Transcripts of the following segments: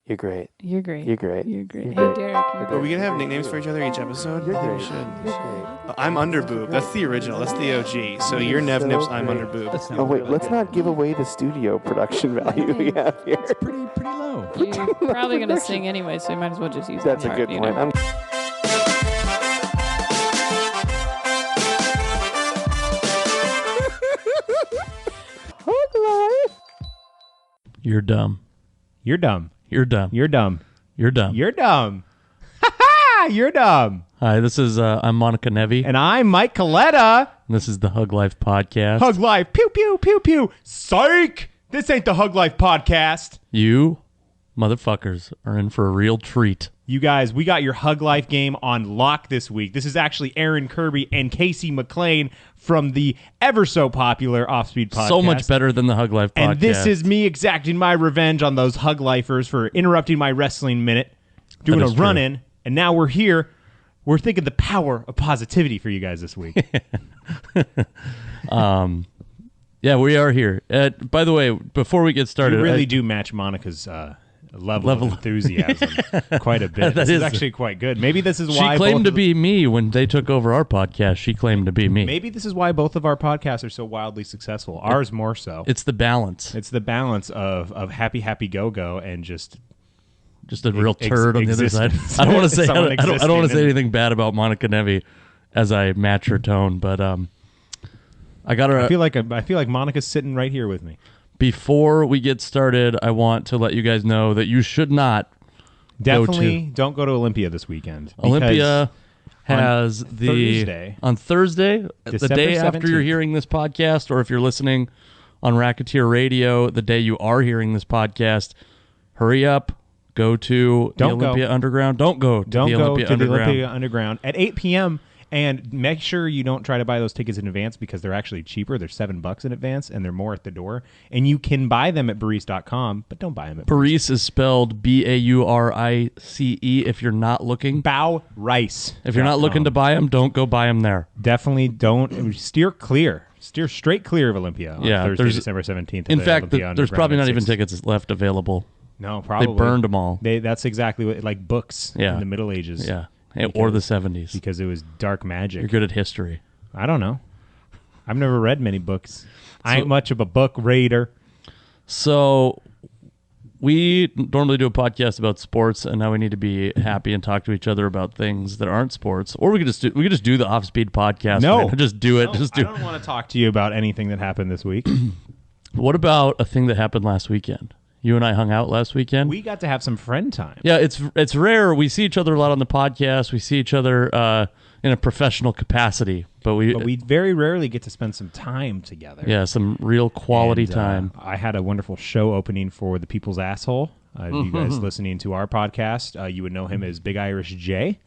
You're great. You're great. You're great. You're great. You're Hey, great. Derek. You're Are we great. gonna have nicknames for each other each episode? You're great. We should. You're great. I'm Underboob. That's the original. That's the OG. So you're Nev so Nips. I'm great. Underboob. Oh wait, let's not give away the studio production value we have here. It's pretty low. You're probably going to sing anyway, so you might as well just use That's the a good part, point. You know? You're dumb. You're dumb. You're dumb. You're dumb. You're dumb. You're dumb. Ha ha! You're dumb. Hi, this is I'm Monica Nevi. And I'm Mike Coletta. And this is the Hug Life Podcast. Hug Life. Pew pew pew pew. Psych! This ain't the Hug Life podcast. You motherfuckers are in for a real treat. You guys, we got your Hug Life game on lock this week. This is actually Aaron Kirby and Casey McLain from the ever so popular Offspeed podcast. So much better than the Hug Life Podcast. And this is me exacting my revenge on those Hug Lifers for interrupting my wrestling minute, doing a run-in, and now we're here. We're thinking the power of positivity for you guys this week. Yeah, we are here. By the way, before we get started, You really do match Monica's level of enthusiasm quite a bit. This is actually quite good. Maybe this is why she claimed to be me when they took over our podcast. She claimed to be me. Maybe this is why both of our podcasts are so wildly successful. Ours more so. It's the balance. It's the balance of happy go and just a real turd on the other side. existence. I don't want to say Someone I don't want to existing say anything bad about Monica Nevi as I match her tone, but I got her. I feel like Monica's sitting right here with me. Before we get started, I want to let you guys know that you should not Definitely don't go to Olympia this weekend. Olympia has on on Thursday, the December day after you're 17th. hearing this podcast, or if you're listening on Racketeer Radio, the day you are hearing this podcast, hurry up, go to the Olympia Underground. Don't go to the Olympia Underground at 8 p.m. And make sure you don't try to buy those tickets in advance because they're actually cheaper. They're $7 in advance, and they're more at the door. And you can buy them at Baurice.com, but don't buy them at Baurice is spelled Baurice if you're not looking. Baurice. If you're not looking to buy them, don't go buy them there. Definitely don't. Steer clear. Steer straight clear of Olympia on Thursday, December 17th. In fact, there's probably not even tickets left available. No, probably. They burned them all. That's exactly what, like books in the Middle Ages. Yeah. Or the 70s. Because it was dark magic. You're good at history. I don't know. I've never read many books. I ain't much of a book reader. So we normally do a podcast about sports, and now we need to be happy and talk to each other about things that aren't sports. Or we could just do the Offspeed podcast. No. Right? Just do it. No, I don't want to talk to you about anything that happened this week. What about a thing that happened last weekend? You and I hung out last weekend. We got to have some friend time. Yeah, it's rare. We see each other a lot on the podcast. We see each other in a professional capacity, but we very rarely get to spend some time together. Yeah, some real quality time. I had a wonderful show opening for The People's Asshole. You guys listening to our podcast, you would know him as Big Irish Jay.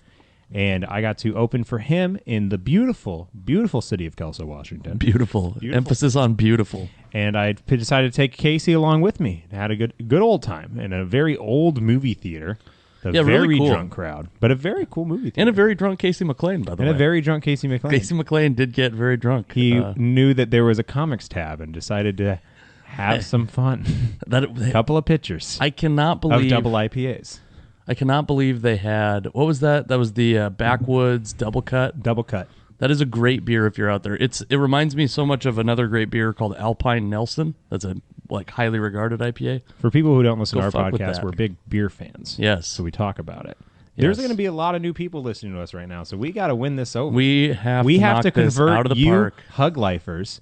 And I got to open for him in the beautiful, beautiful city of Kelso, Washington. Beautiful. Emphasis on beautiful. And I decided to take Casey along with me. I had a good old time in a very old movie theater. Really cool. Drunk crowd, but a very cool movie theater. And a very drunk Casey McLain, by the way. And a very drunk Casey McLain. Casey McLain did get very drunk. He knew that there was a comics tab and decided to have some fun. A couple of pictures. I cannot believe of double IPAs. I cannot believe they had, what was that? That was the Backwoods Double Cut. Double Cut. That is a great beer if you're out there. It reminds me so much of another great beer called Alpine Nelson. That's a highly regarded IPA. For people who don't listen to our fuck podcast, we're big beer fans. Yes. So we talk about it. Yes. There's going to be a lot of new people listening to us right now, so we got to win this over. We have to convert out of the you park. Hug Lifers.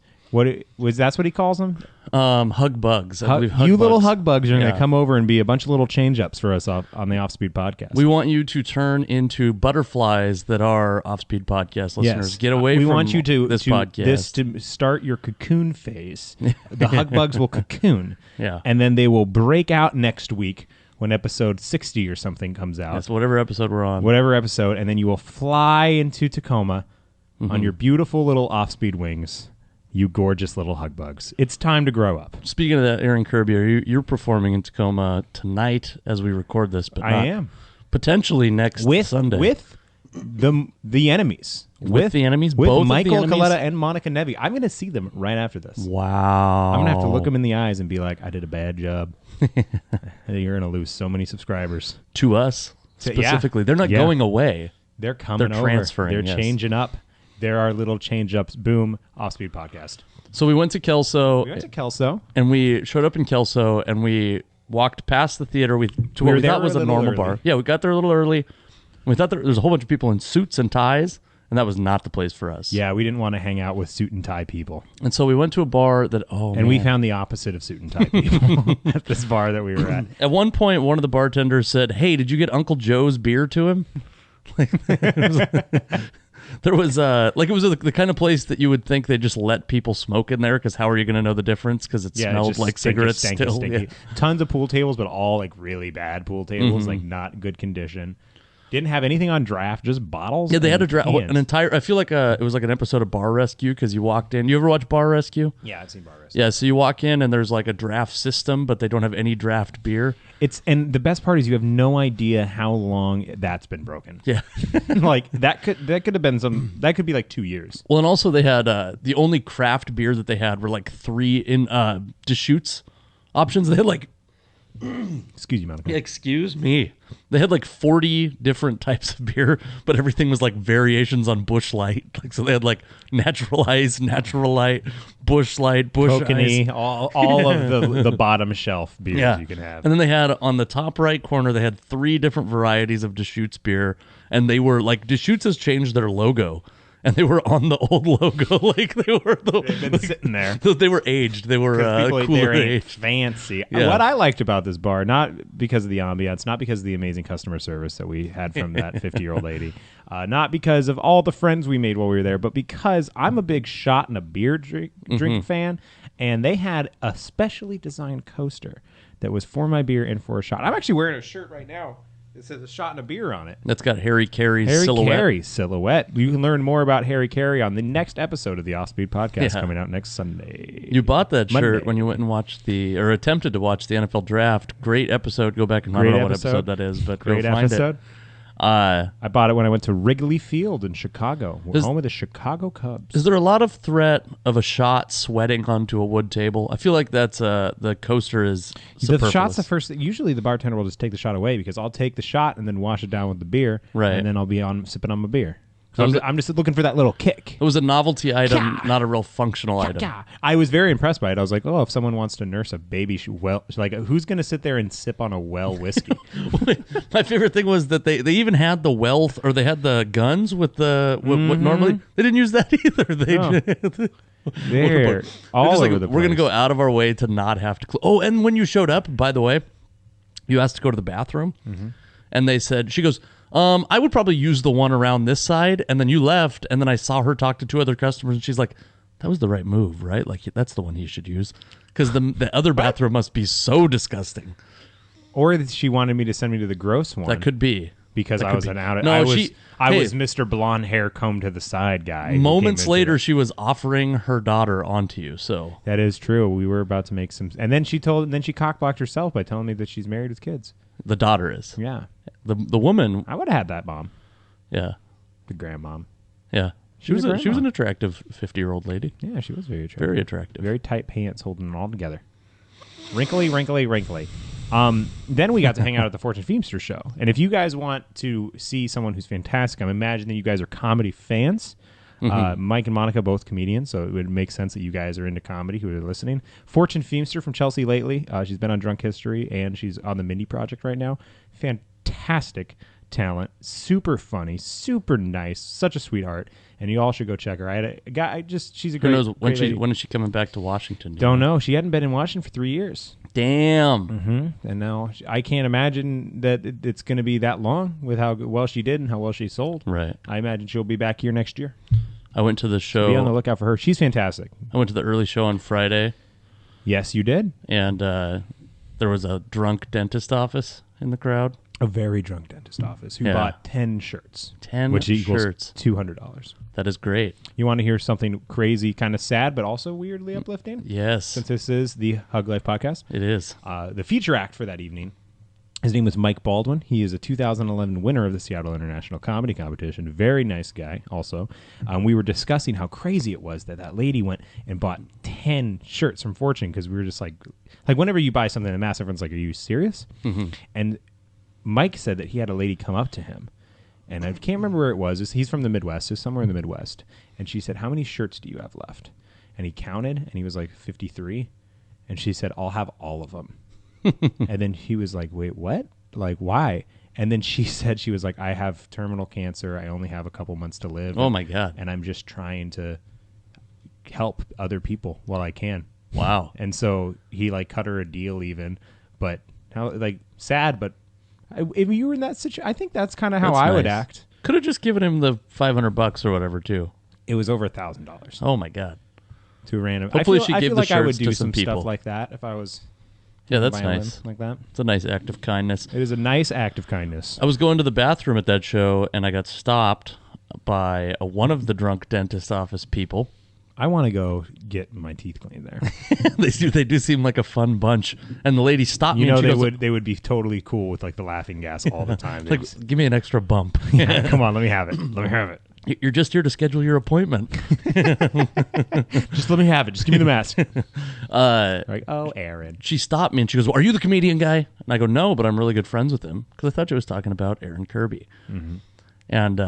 That's what he calls them? Hug bugs. Little hug bugs are going to Yeah. come over and be a bunch of little change ups for us on the Offspeed podcast. We want you to turn into butterflies that are Offspeed podcast listeners. Yes. Get away from want you to this podcast. to start your cocoon phase. The hug bugs will cocoon. Yeah. And then they will break out next week when episode 60 or something comes out. That's whatever episode we're on. Whatever episode, and then you will fly into Tacoma on your beautiful little Offspeed wings. You gorgeous little hug bugs. It's time to grow up. Speaking of that, Aaron Kirby, you're performing in Tacoma tonight as we record this, but I am. potentially next Sunday. With the enemies. With the enemies? With Both Michael of the enemies? Coletta and Monica Nevi. I'm going to see them right after this. Wow. I'm going to have to look them in the eyes and be like, I did a bad job. You're going to lose so many subscribers. To us, specifically. They're not going away. They're coming They're over. transferring, They're changing up. There are little change-ups. Boom. Off-speed podcast. So we went to Kelso. And we showed up in Kelso, and we walked past the theater to what we thought was a normal bar. Yeah, we got there a little early. We thought there was a whole bunch of people in suits and ties, and that was not the place for us. Yeah, we didn't want to hang out with suit and tie people. And so we went to a bar that, we found the opposite of suit and tie people at this bar that we were at. At one point, one of the bartenders said, "Hey, did you get Uncle Joe's beer to him?" There was it was the kind of place that you would think they just let people smoke in there, because how are you going to know the difference? Because it smelled like cigarettes still. Yeah. Tons of pool tables, but all like really bad pool tables, like not good condition. Didn't have anything on draft, just bottles. Yeah, they had a draft. An entire. I feel like it was like an episode of Bar Rescue, because you walked in. You ever watch Bar Rescue? Yeah, I've seen Bar Rescue. Yeah, so you walk in and there's like a draft system, but they don't have any draft beer. And the best part is you have no idea how long that's been broken. Yeah, like that could have been that could be like 2 years. Well, and also they had the only craft beer that they had were like 3 in Deschutes options. They had like. Excuse you, Monica. Excuse me. They had like 40 different types of beer, but everything was like variations on Busch Light. Like, so they had like Natural Ice, Natural Light, Busch Light, Busch Ice. all of the bottom shelf beers you can have. And then they had on the top right corner, they had 3 different varieties of Deschutes beer, and they were like, Deschutes has changed their logo. And they were on the old logo, like they were. They've been sitting there. They were aged. They were cooler aged. Fancy. Yeah. What I liked about this bar, not because of the ambiance, not because of the amazing customer service that we had from that 50-year-old lady, not because of all the friends we made while we were there, but because I'm a big shot and a beer drink fan, and they had a specially designed coaster that was for my beer and for a shot. I'm actually wearing a shirt right now. It says a shot and a beer on it. That's got Harry Carey's silhouette. Harry Carey's silhouette. You can learn more about Harry Carey on the next episode of the Off-Speed Podcast coming out next Sunday. You bought that shirt when you went and watched or attempted to watch the NFL Draft. Great episode. Go back and I don't know what episode that is, but great go find episode. It. I bought it when I went to Wrigley Field in Chicago. We're home of the Chicago Cubs. Is there a lot of threat of a shot sweating onto a wood table? I feel like that's the coaster is superfluous. The shot's the first. Usually the bartender will just take the shot away, because I'll take the shot and then wash it down with the beer, right? And then I'll be sipping on my beer. I'm just looking for that little kick. It was a novelty item, not a real functional item. I was very impressed by it. I was like, oh, if someone wants to nurse a baby, who's going to sit there and sip on a well whiskey? My favorite thing was that they even had the they had the guns with the what normally they didn't use that either. They're all over the place. We're going to go out of our way to not have to. And when you showed up, by the way, you asked to go to the bathroom, and they said, she goes, I would probably use the one around this side, and then you left, and then I saw her talk to 2 other customers, and she's like, that was the right move, right? Like, that's the one you should use, because the other bathroom must be so disgusting. Or she wanted me to send me to the gross one. That could be. Because I was an out. No, I was Mr. Blonde Hair comb to the side guy. Moments later, she was offering her daughter onto you. So that is true. We were about to make some, and then she cockblocked herself by telling me that she's married with kids. The daughter is. Yeah. The woman. I would have had that mom. Yeah. The grandmom. Yeah. She was an attractive 50-year-old lady. Yeah, she was very attractive. Very attractive. Very tight pants, holding it all together. Wrinkly, wrinkly, wrinkly. Then we got to hang out at the Fortune Feimster show. And if you guys want to see someone who's fantastic, I'm imagining that you guys are comedy fans. Mike and Monica, both comedians, so it would make sense that you guys are into comedy who are listening. Fortune Feimster from Chelsea lately. She's been on Drunk History, and she's on the Mindy Project right now. Fantastic talent. Super funny. Super nice. Such a sweetheart. And you all should go check her. I had a guy. She's a great. Who knows when is she coming back to Washington? Don't know. She hadn't been in Washington for 3 years. Damn. And now I can't imagine that it's going to be that long with how well she did and how well she sold. Right. I imagine she'll be back here next year. I went to the show. Be on the lookout for her. She's fantastic. I went to the early show on Friday. Yes, you did. And there was a drunk dentist office in the crowd. A very drunk dentist office who bought 10 shirts. 10 which equals shirts. $200. That is great. You want to hear something crazy, kind of sad, but also weirdly uplifting? Yes. Since this is the Hug Life Podcast. It is. The feature act for that evening His name was Mike Baldwin. He is a 2011 winner of the Seattle International Comedy Competition. Very nice guy also. We were discussing how crazy it was that lady went and bought 10 shirts from Fortune, because we were just like whenever you buy something in mass, everyone's like, are you serious? Mm-hmm. And Mike said that he had a lady come up to him, and I can't remember where it was. He's from the Midwest, so somewhere in the Midwest. And she said, how many shirts do you have left? And he counted, and he was like 53. And she said, I'll have all of them. And then he was like, wait, what? Like, why? And then she said, she was like, I have terminal cancer. I only have a couple months to live. Oh, my God. And I'm just trying to help other people while I can. Wow. And so he like cut her a deal even, but how like sad, but if you were in that situation, I think that's kind of how I would act. Could have just given him the $500 or whatever too. It was over $1,000. Oh my God. To a random. Hopefully she gave the like I would shirts do to some some people. stuff like that if I was. Yeah, that's nice. Like that. It's a nice act of kindness. It is a nice act of kindness. I was going to the bathroom at that show, and I got stopped by one of the drunk dentist office people. I want to go get my teeth cleaned there. They do seem like a fun bunch. And the lady stopped me. You know, and she they would be totally cool with like the laughing gas all the time. like, give me an extra bump. Yeah, come on, let me have it. Let me have it. You're just here to schedule your appointment. Just let me have it. Just give me the mask. Like, oh, Aaron. She stopped me and she goes, well, are you the comedian guy? And I go, no, but I'm really good friends with him, because I thought she was talking about Aaron Kirby. Mm-hmm. And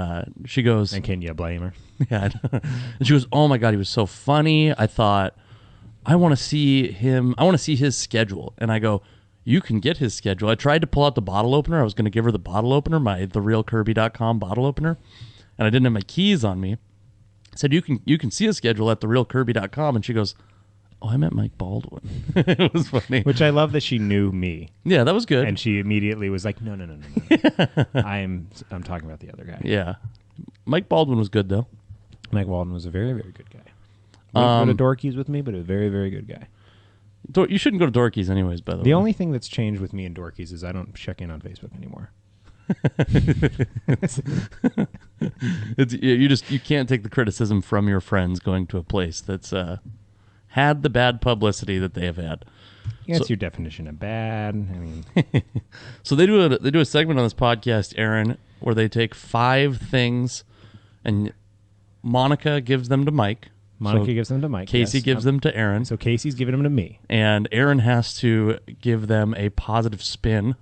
she goes, and can you blame her? Yeah. And she goes, oh my God, he was so funny. I thought, I want to see him. I want to see his schedule. And I go, you can get his schedule. I tried to pull out the bottle opener. I was going to give her the bottle opener, my therealkirby.com bottle opener. And I didn't have my keys on me. I said, you can see his schedule at therealkirby.com. And she goes, oh, I meant Mike Baldwin. It was funny. Which I love that she knew me. Yeah, that was good. And she immediately was like, no. I'm talking about the other guy. Yeah. Mike Baldwin was good, though. Mike Baldwin was a very, very good guy. Wouldn't go to Dorky's with me, but a very, very good guy. You shouldn't go to Dorky's anyways, by the way. The only thing that's changed with me and Dorky's is I don't check in on Facebook anymore. You can't take the criticism from your friends going to a place that's had the bad publicity that they have had. Yeah, that's your definition of bad. I mean, so they do a segment on this podcast, Aaron, where they take 5 things, and Monica gives them to Mike. Monica gives them to Mike. Casey gives them to Aaron. So Casey's giving them to me. And Aaron has to give them a positive spin.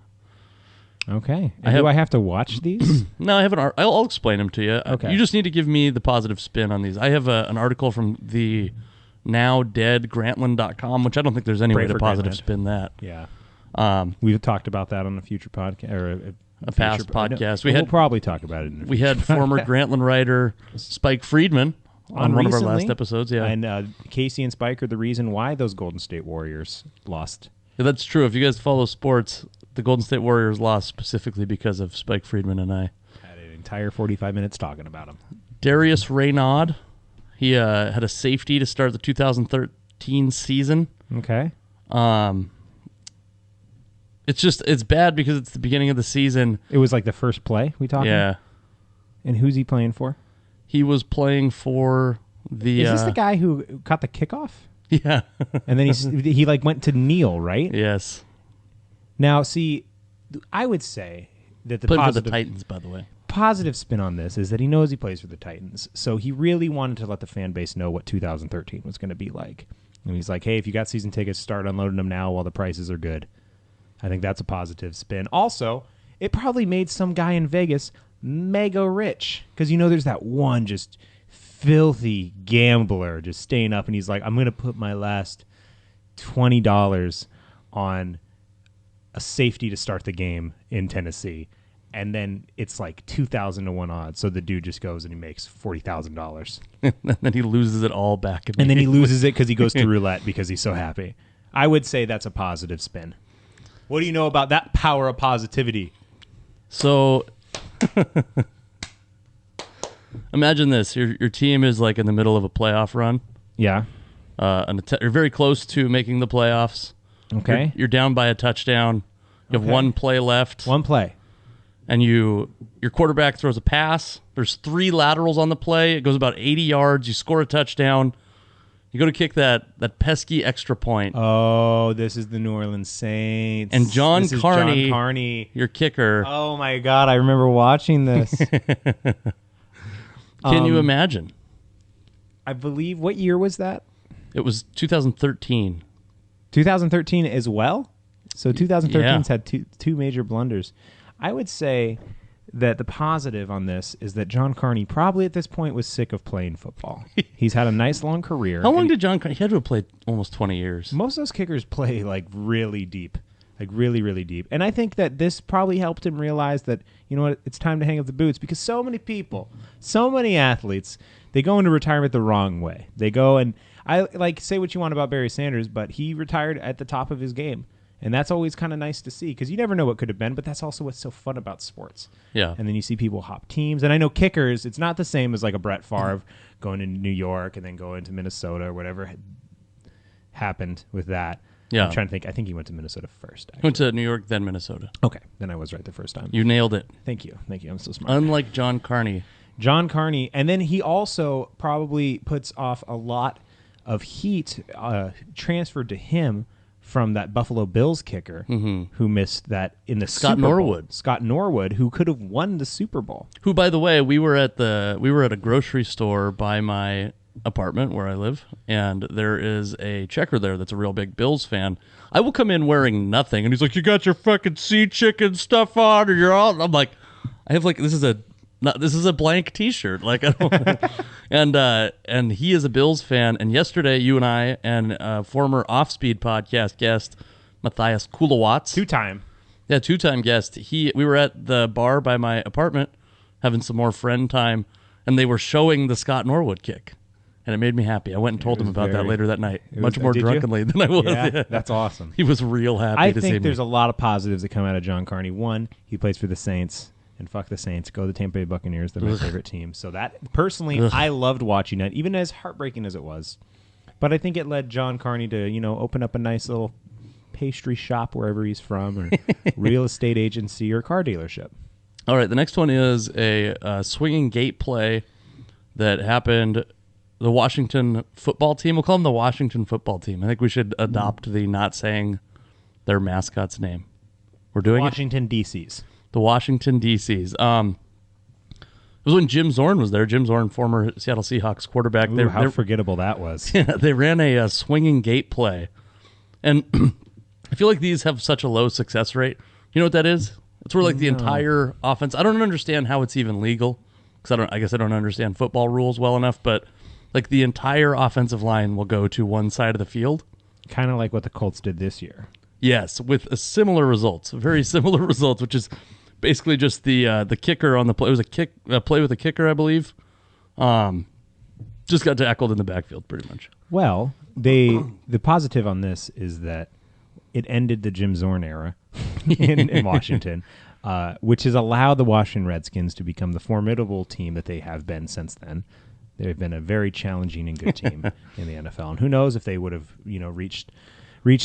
Okay. Do I have to watch these? No, I have I'll explain them to you. Okay. You just need to give me the positive spin on these. I have an article from the now dead Grantland.com, which I don't think there's any way to positive spin that. Yeah. We've talked about that on a future podcast or a past podcast. We'll probably talk about it in a We had former Grantland writer Spike Friedman on one of our last episodes. Yeah. And Casey and Spike are the reason why those Golden State Warriors lost. Yeah, that's true. If you guys follow sports, the Golden State Warriors lost specifically because of Spike Friedman and I. Had an entire 45 minutes talking about him. Darius Raynaud, he had a safety to start the 2013 season. Okay. It's bad because it's the beginning of the season. It was like the first play we talked about? Yeah. And who's he playing for? He was playing for the... Is this the guy who caught the kickoff? Yeah. And then he like went to kneel, right? Yes. Now, see, I would say that the playing positive... for the Titans, by the way. Positive spin on this is that he knows he plays for the Titans, so he really wanted to let the fan base know what 2013 was going to be like. And he's like, hey, if you got season tickets, start unloading them now while the prices are good. I think that's a positive spin. Also, it probably made some guy in Vegas mega rich, because there's that one just filthy gambler just staying up, and he's like, I'm going to put my last $20 on a safety to start the game in Tennessee. And then it's like 2,000 to 1 odds. So the dude just goes and he makes $40,000. And then he loses it all back. And then he loses it because he goes to roulette because he's so happy. I would say that's a positive spin. What do you know about that power of positivity? So imagine this. Your team is like in the middle of a playoff run. Yeah. You're very close to making the playoffs. Okay. You're down by a touchdown. You have one play left. One play. And your quarterback throws a pass. There's 3 laterals on the play. It goes about 80 yards. You score a touchdown. You go to kick that pesky extra point. Oh, this is the New Orleans Saints. And John This is Carney, John Carney, your kicker. Oh my God, I remember watching this. Can you imagine? I believe, what year was that? It was 2013. 2013 as well? So 2013's Yeah. had two major blunders. I would say that the positive on this is that John Carney probably at this point was sick of playing football. He's had a nice long career. How long did John Carney? He had to have played almost 20 years. Most of those kickers play like really deep. Like really, really deep. And I think that this probably helped him realize that, you know what, it's time to hang up the boots, because so many people, so many athletes, they go into retirement the wrong way. They go and, I like, say what you want about Barry Sanders, but he retired at the top of his game. And that's always kind of nice to see, because you never know what could have been, but that's also what's so fun about sports. Yeah. And then you see people hop teams. And I know kickers, it's not the same as like a Brett Favre going into New York and then going to Minnesota or whatever happened with that. Yeah. I'm trying to think. I think he went to Minnesota first. Actually. Went to New York, then Minnesota. Okay. Then I was right the first time. You nailed it. Thank you. Thank you. I'm so smart. Unlike John Carney. John Carney. And then he also probably puts off a lot of heat transferred to him from that Buffalo Bills kicker who missed that in the Scott Super Bowl. Norwood. Scott Norwood, who could have won the Super Bowl. Who, by the way, we were at a grocery store by my apartment where I live, and there is a checker there that's a real big Bills fan. I will come in wearing nothing, and he's like, "You got your fucking sea chicken stuff on, or you're all." I'm like, "I have like this is a blank T-shirt." Like, I don't. And he is a Bills fan. And yesterday, you and I and former Off Speed podcast guest Matthias Kulowatz, two-time guest. We were at the bar by my apartment having some more friend time, and they were showing the Scott Norwood kick. And it made me happy. I went and told him about that later that night, much more drunkenly than I was. Yeah, that's awesome. He was real happy I to see me. think there's a lot of positives that come out of John Carney. One, he plays for the Saints, and fuck the Saints. Go the Tampa Bay Buccaneers. They're my favorite team. So that, personally, I loved watching it, even as heartbreaking as it was. But I think it led John Carney to, open up a nice little pastry shop wherever he's from, or real estate agency, or car dealership. All right, the next one is a swinging gate play that happened. The Washington football team, we'll call them the Washington football team. I think we should adopt the not saying their mascot's name. We're doing Washington DCs. The Washington DCs. It was when Jim Zorn was there. Jim Zorn, former Seattle Seahawks quarterback. Ooh, how forgettable that was. They ran a swinging gate play. And I feel like these have such a low success rate. You know what that is? It's where like the entire offense, I don't understand how it's even legal, because I guess I don't understand football rules well enough, but like the entire offensive line will go to one side of the field. Kind of like what the Colts did this year. Yes, with similar results, very similar results, which is basically just the kicker on the play. It was a play with a kicker, I believe. Just got tackled in the backfield, pretty much. Well, the positive on this is that it ended the Jim Zorn era in Washington, which has allowed the Washington Redskins to become the formidable team that they have been since then. They've been a very challenging and good team in the NFL. And who knows if they would have, reached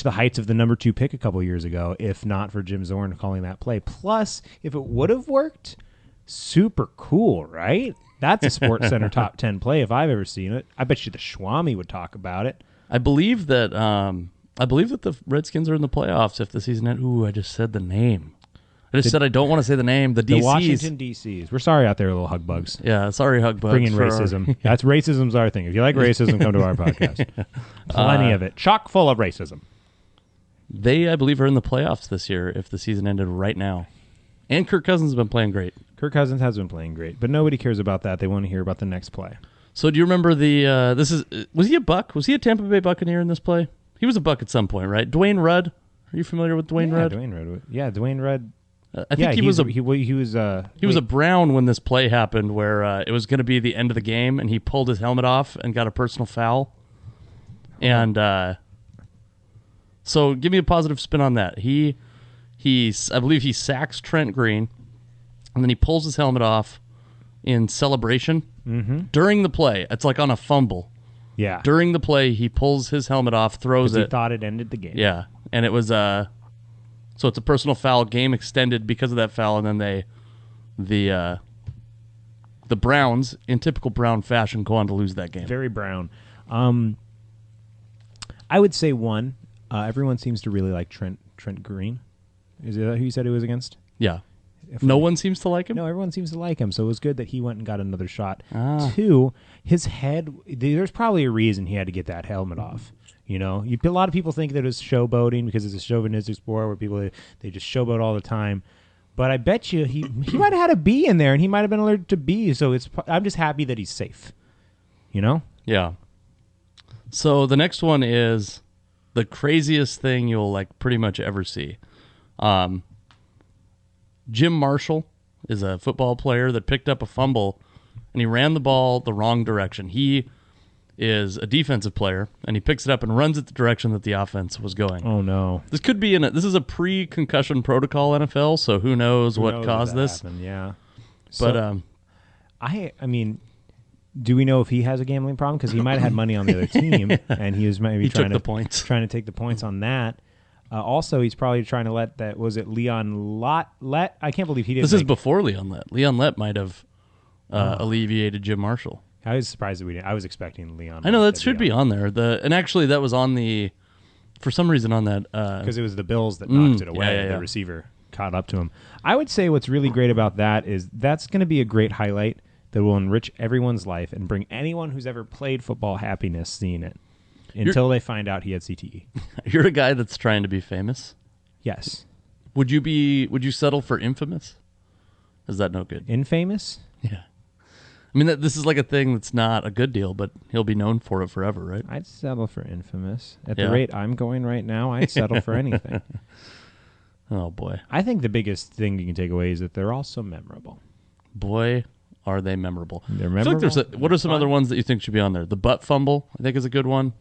the heights of the number 2 pick a couple years ago, if not for Jim Zorn calling that play. Plus, if it would have worked, super cool, right? That's a Sports Center top 10 play if I've ever seen it. I bet you the Schwami would talk about it. I believe that the Redskins are in the playoffs if the season ends. Ooh, I just said the name. I just said I don't want to say the name. The DCs. The Washington DCs. We're sorry out there, little hug bugs. Yeah, sorry, hug bugs. Bringing racism. That's racism's our thing. If you like racism, come to our podcast. Plenty of it. Chock full of racism. They, I believe, are in the playoffs this year if the season ended right now. And Kirk Cousins has been playing great. Kirk Cousins has been playing great, but nobody cares about that. They want to hear about the next play. So do you remember was he a Buck? Was he a Tampa Bay Buccaneer in this play? He was a Buck at some point, right? Dwayne Rudd. Are you familiar with Dwayne Rudd? Dwayne Rudd. Yeah, Dwayne Rudd. I think he was a Brown when this play happened, where it was going to be the end of the game, and he pulled his helmet off and got a personal foul. And so, give me a positive spin on that. I believe he sacks Trent Green, and then he pulls his helmet off in celebration during the play. It's like on a fumble. Yeah. During the play, he pulls his helmet off, throws it. He thought it ended the game. Yeah, and it was so it's a personal foul, game extended because of that foul, and then the Browns, in typical Brown fashion, go on to lose that game. Very Brown. I would say one. Everyone seems to really like Trent Green. Is that who you said he was against? Yeah. No one seems to like him? No, everyone seems to like him, so it was good that he went and got another shot. Ah. 2, his head, there's probably a reason he had to get that helmet off. You know, a lot of people think that it was showboating because it's a chauvinistic sport where people, they just showboat all the time. But I bet you he might have had a bee in there, and he might have been allergic to bees, so I'm just happy that he's safe. You know? Yeah. So the next one is the craziest thing you'll like pretty much ever see. Jim Marshall is a football player that picked up a fumble and he ran the ball the wrong direction. He is a defensive player and he picks it up and runs it the direction that the offense was going. Oh no. This could be this is a pre-concussion protocol NFL, so who knows what caused this. Happened, yeah. But so, I mean, do we know if he has a gambling problem? Because he might have had money on the other team, and he was maybe trying to take the points on that. Also, he's probably trying to let that. Was it Leon Lett? I can't believe he didn't. This is before Leon Lett. Leon Lett might have alleviated Jim Marshall. I was surprised that we didn't. I was expecting Leon. I know that should be on there. And actually, that was on the. For some reason, on that because it was the Bills that knocked it away. Yeah. The receiver caught up to him. I would say what's really great about that is that's going to be a great highlight that will enrich everyone's life and bring anyone who's ever played football happiness seeing it until they find out he had CTE. You're a guy that's trying to be famous? Yes. Would you settle for infamous? Is that no good? Infamous? Yeah. I mean, this is like a thing that's not a good deal, but he'll be known for it forever, right? I'd settle for infamous. At the rate I'm going right now, I'd settle for anything. Oh, boy. I think the biggest thing you can take away is that they're all so memorable. Boy, are they memorable. They're memorable. I feel like what are some other ones that you think should be on there? The butt fumble, I think, is a good one.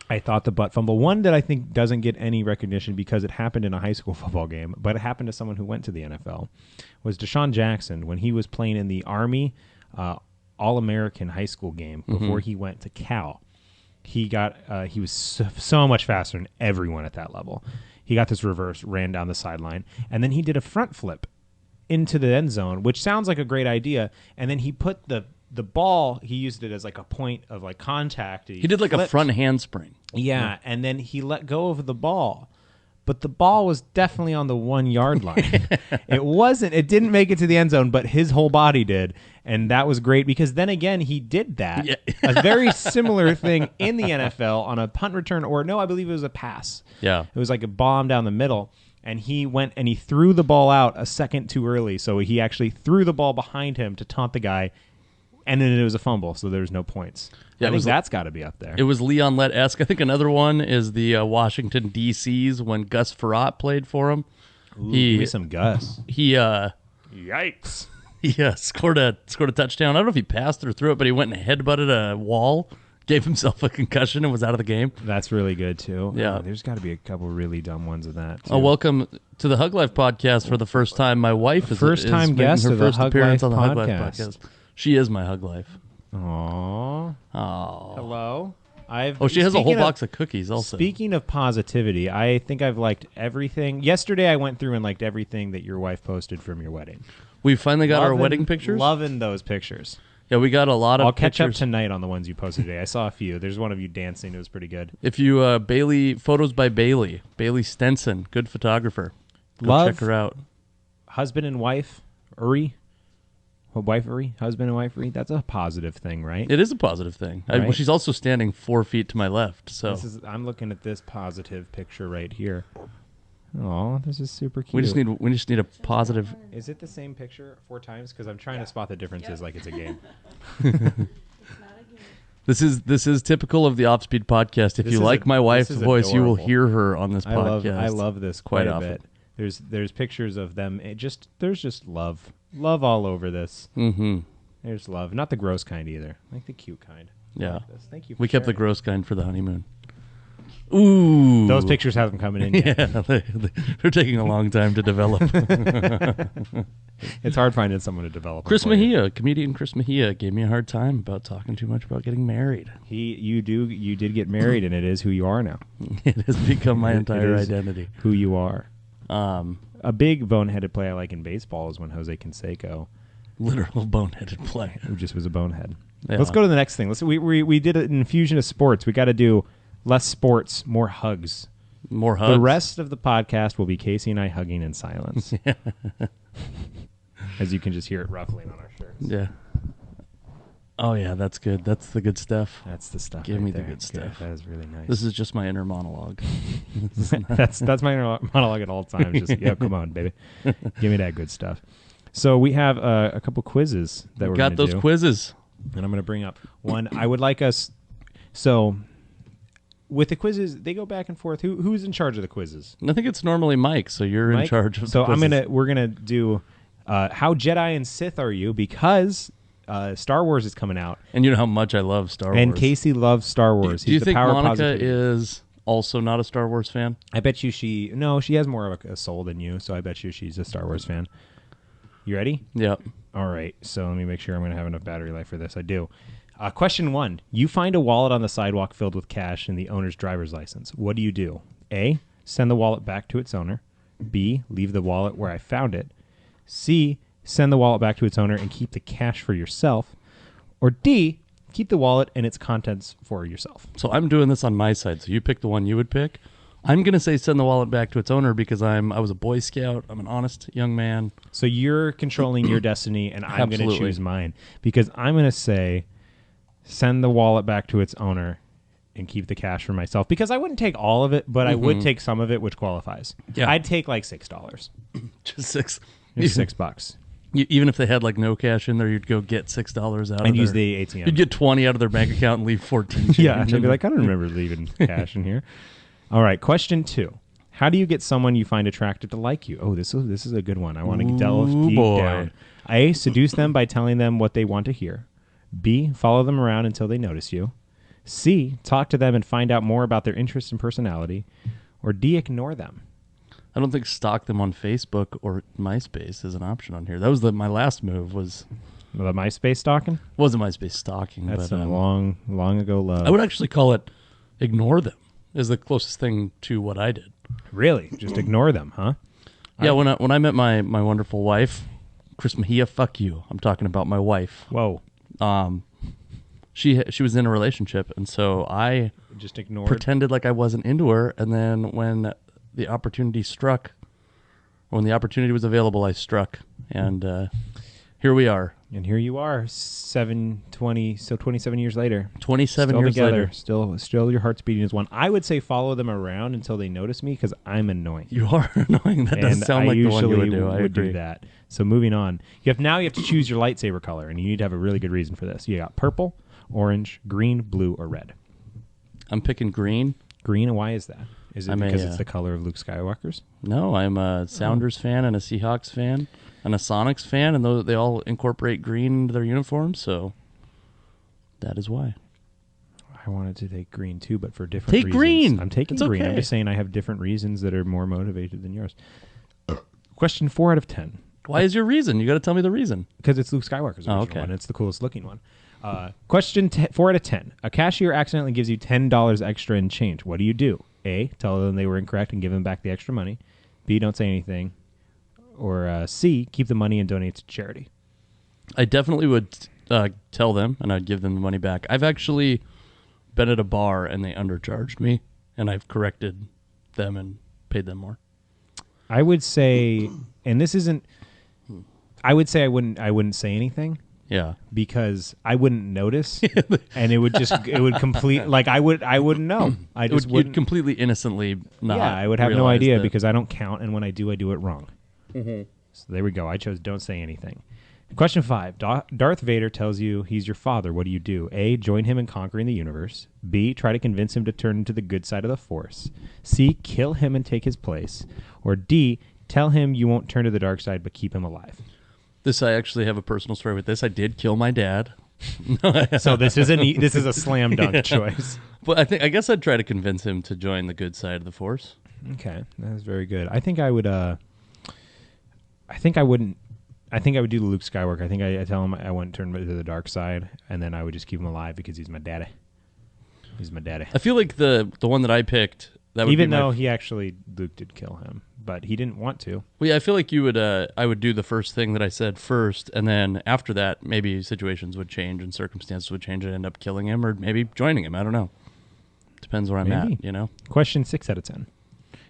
I thought the butt fumble. One that I think doesn't get any recognition because it happened in a high school football game, but it happened to someone who went to the NFL, was Deshaun Jackson when he was playing in the Army All-American high school game before he went to Cal. He was so much faster than everyone at that level. He got this reverse, ran down the sideline, and then he did a front flip into the end zone, which sounds like a great idea. And then he put the ball, he used it as like a point of like contact. He did like a front handspring. Yeah, and then he let go of the ball. But the ball was definitely on the 1 yard line. It didn't make it to the end zone, but his whole body did. And that was great because then again, he did that. Yeah. A very similar thing in the NFL on a punt return, I believe it was a pass. Yeah. It was like a bomb down the middle. And he went and he threw the ball out a second too early. So he actually threw the ball behind him to taunt the guy. And then it was a fumble, so there was no points. Yeah, I think that's got to be up there. It was Leon Lett-esque. I think another one is the Washington, D.C.'s when Gus Frerotte played for him. Ooh, give me some Gus. Yikes. He scored a touchdown. I don't know if he passed or threw it, but he went and headbutted a wall, gave himself a concussion, and was out of the game. That's really good, too. Yeah. There's got to be a couple really dumb ones of that, too. Oh, welcome to the Hug Life podcast for the first time. My wife is first-time guest of the Hug Life podcast. She is my Hug Life. Aww. Oh. Hello. She has a whole box of cookies also. Speaking of positivity, I think I've liked everything. Yesterday I went through and liked everything that your wife posted from your wedding. We finally got our wedding pictures? Loving those pictures. Yeah, we got a lot of I'll pictures. catch up tonight on the ones you posted today. I saw a few. There's one of you dancing. It was pretty good. If you, Bailey, photos by Bailey Stenson, good photographer. Go check her out. Husband and wife, Uri. Wifery, husband and wifery, that's a positive thing, right? It is a positive thing. Right? She's also standing 4 feet to my left. So I'm looking at this positive picture right here. Oh, this is super cute. We just need a positive. Is it the same picture 4 times? Because I'm trying to spot the differences like it's a game. This is typical of the Offspeed podcast. If you like my wife's voice, you will hear her on this podcast. I love this quite a bit. There's pictures of them. There's just love all over this. Mm-hmm. There's love, not the gross kind either, like the cute kind. Yeah. Like this. Thank you. We kept the gross kind for the honeymoon. Ooh, those pictures haven't come in yet. Yeah, they're taking a long time to develop. It's hard finding someone to develop. Comedian Chris Mejia gave me a hard time about talking too much about getting married. You did get married, and it is who you are now. It has become my entire identity. Who you are. A big boneheaded play I like in baseball is when Jose Canseco, literal boneheaded play, who just was a bonehead. Yeah. Let's go to the next thing. We did an infusion of sports. We got to do Less sports, more hugs. More hugs. The rest of the podcast will be Casey and I hugging in silence. As you can just hear it ruffling on our shirts. Yeah. Oh, yeah, that's good. That's the good stuff. That's the stuff. Give right me the there. good stuff. That is really nice. This is just my inner monologue. that's my inner monologue at all times. Just, yeah, come on, baby. Give me that good stuff. So we have a couple quizzes that we're going to do. Got those quizzes. And I'm going to bring up one. I would like us... So... With the quizzes, they go back and forth. Who's in charge of the quizzes? I think it's normally Mike, so you're Mike? in charge of So the quizzes. we're gonna do how Jedi and Sith are you, because Star Wars is coming out, And you know how much I love Star Wars. and Casey loves Star Wars. Do you He's the think power of Monica positivity. is also not a Star Wars fan? I bet you she has more of a soul than you, so I bet you she's a Star Wars fan. You ready? Yep. All right. So let me make sure I'm gonna have enough battery life for this. I do. Question 1. You find a wallet on the sidewalk filled with cash and the owner's driver's license. What do? A, send the wallet back to its owner. B, leave the wallet where I found it. C, send the wallet back to its owner and keep the cash for yourself. Or D, keep the wallet and its contents for yourself. So I'm doing this on my side. So you pick the one you would pick. I'm going to say send the wallet back to its owner because I was a Boy Scout. I'm an honest young man. So you're controlling your destiny, and I'm going to Absolutely. choose mine because I'm going to say send the wallet back to its owner and keep the cash for myself, because I wouldn't take all of it, but I would take some of it, which qualifies. Yeah. I'd take like $6. Just six. It's $6. Even if they had like no cash in there, you'd go get $6 out of And use their- the ATM. You'd get 20 out of their bank account and leave 14. Yeah, change they'd in be there. like, I don't remember leaving cash in here. All right, question 2. How do you get someone you find attractive to like you? Oh, this is a good one. I want to delve deep boy. down. A, seduce them by telling them what they want to hear. B, follow them around until they notice you. C, talk to them and find out more about their interests and personality. Or D, ignore them. I don't think stalk them on Facebook or MySpace is an option on here. That was my last move. Wasn't The MySpace stalking? MySpace stalking. That's but, a long ago love. I would actually call it ignore them. Is the closest thing to what I did. Really? Just ignore them, huh? Yeah, when I met my wonderful wife, Chris Mejia, fuck you. I'm talking about my wife. Whoa. She was in a relationship, and so I Just ignored. pretended like I wasn't into her, and then when the opportunity was available, I struck, and here we are. And here you are, 27 years later. 27 Still years together. later. Still your heart's beating as one. I would say follow them around until they notice me, because I'm annoying. You are annoying. That does And sound I like the one you usually would do. I agree. do that. So moving on. You have to choose your lightsaber color, and you need to have a really good reason for this. You got purple, orange, green, blue, or red. I'm picking green. Green, and why is that? Is it I'm because a, it's the color of Luke Skywalker's? No, I'm a Sounders fan and a Seahawks fan and a Sonics fan, and they all incorporate green into their uniforms, so that is why. I wanted to take green too, but for different Take reasons. green. I'm taking It's green. I'm okay. just saying I have different reasons that are more motivated than yours. Question 4 out of 10. Why is your reason? You got to tell me the reason. Because it's Luke Skywalker's original okay. one. It's the coolest looking one. Question 4 out of 10. A cashier accidentally gives you $10 extra in change. What do? A, tell them they were incorrect and give them back the extra money. B, don't say anything. Or C, keep the money and donate to charity. I definitely would tell them, and I'd give them the money back. I've actually been at a bar, and they undercharged me, and I've corrected them and paid them more. I would say, and this isn't, I would say I wouldn't say anything. Yeah. Because I wouldn't notice, and it would complete, like I wouldn't know. I just You'd wouldn't. completely innocently not. Yeah, I would have no realize idea that- because I don't count, and when I do it wrong. Mm-hmm. So there we go. I chose don't say anything. Question 5. Darth Vader tells you he's your father. What do? A, join him in conquering the universe. B, try to convince him to turn to the good side of the Force. C, kill him and take his place. Or D, tell him you won't turn to the dark side but keep him alive. This, I actually have a personal story with this. I did kill my dad. So this is a slam dunk choice. But I guess I'd try to convince him to join the good side of the Force. Okay, that's very good. I think I would. I would do the Luke Skywalker. I think I tell him I wouldn't turn to the dark side, and then I would just keep him alive because he's my daddy. He's my daddy. I feel like the one that I picked, that would Even be though Luke did kill him, but he didn't want to. Well, yeah, I feel like you would. I would do the first thing that I said first, and then after that, maybe situations would change and circumstances would change and end up killing him, or maybe joining him. I don't know. Depends where I'm Maybe. at, you know? Question 6 out of 10.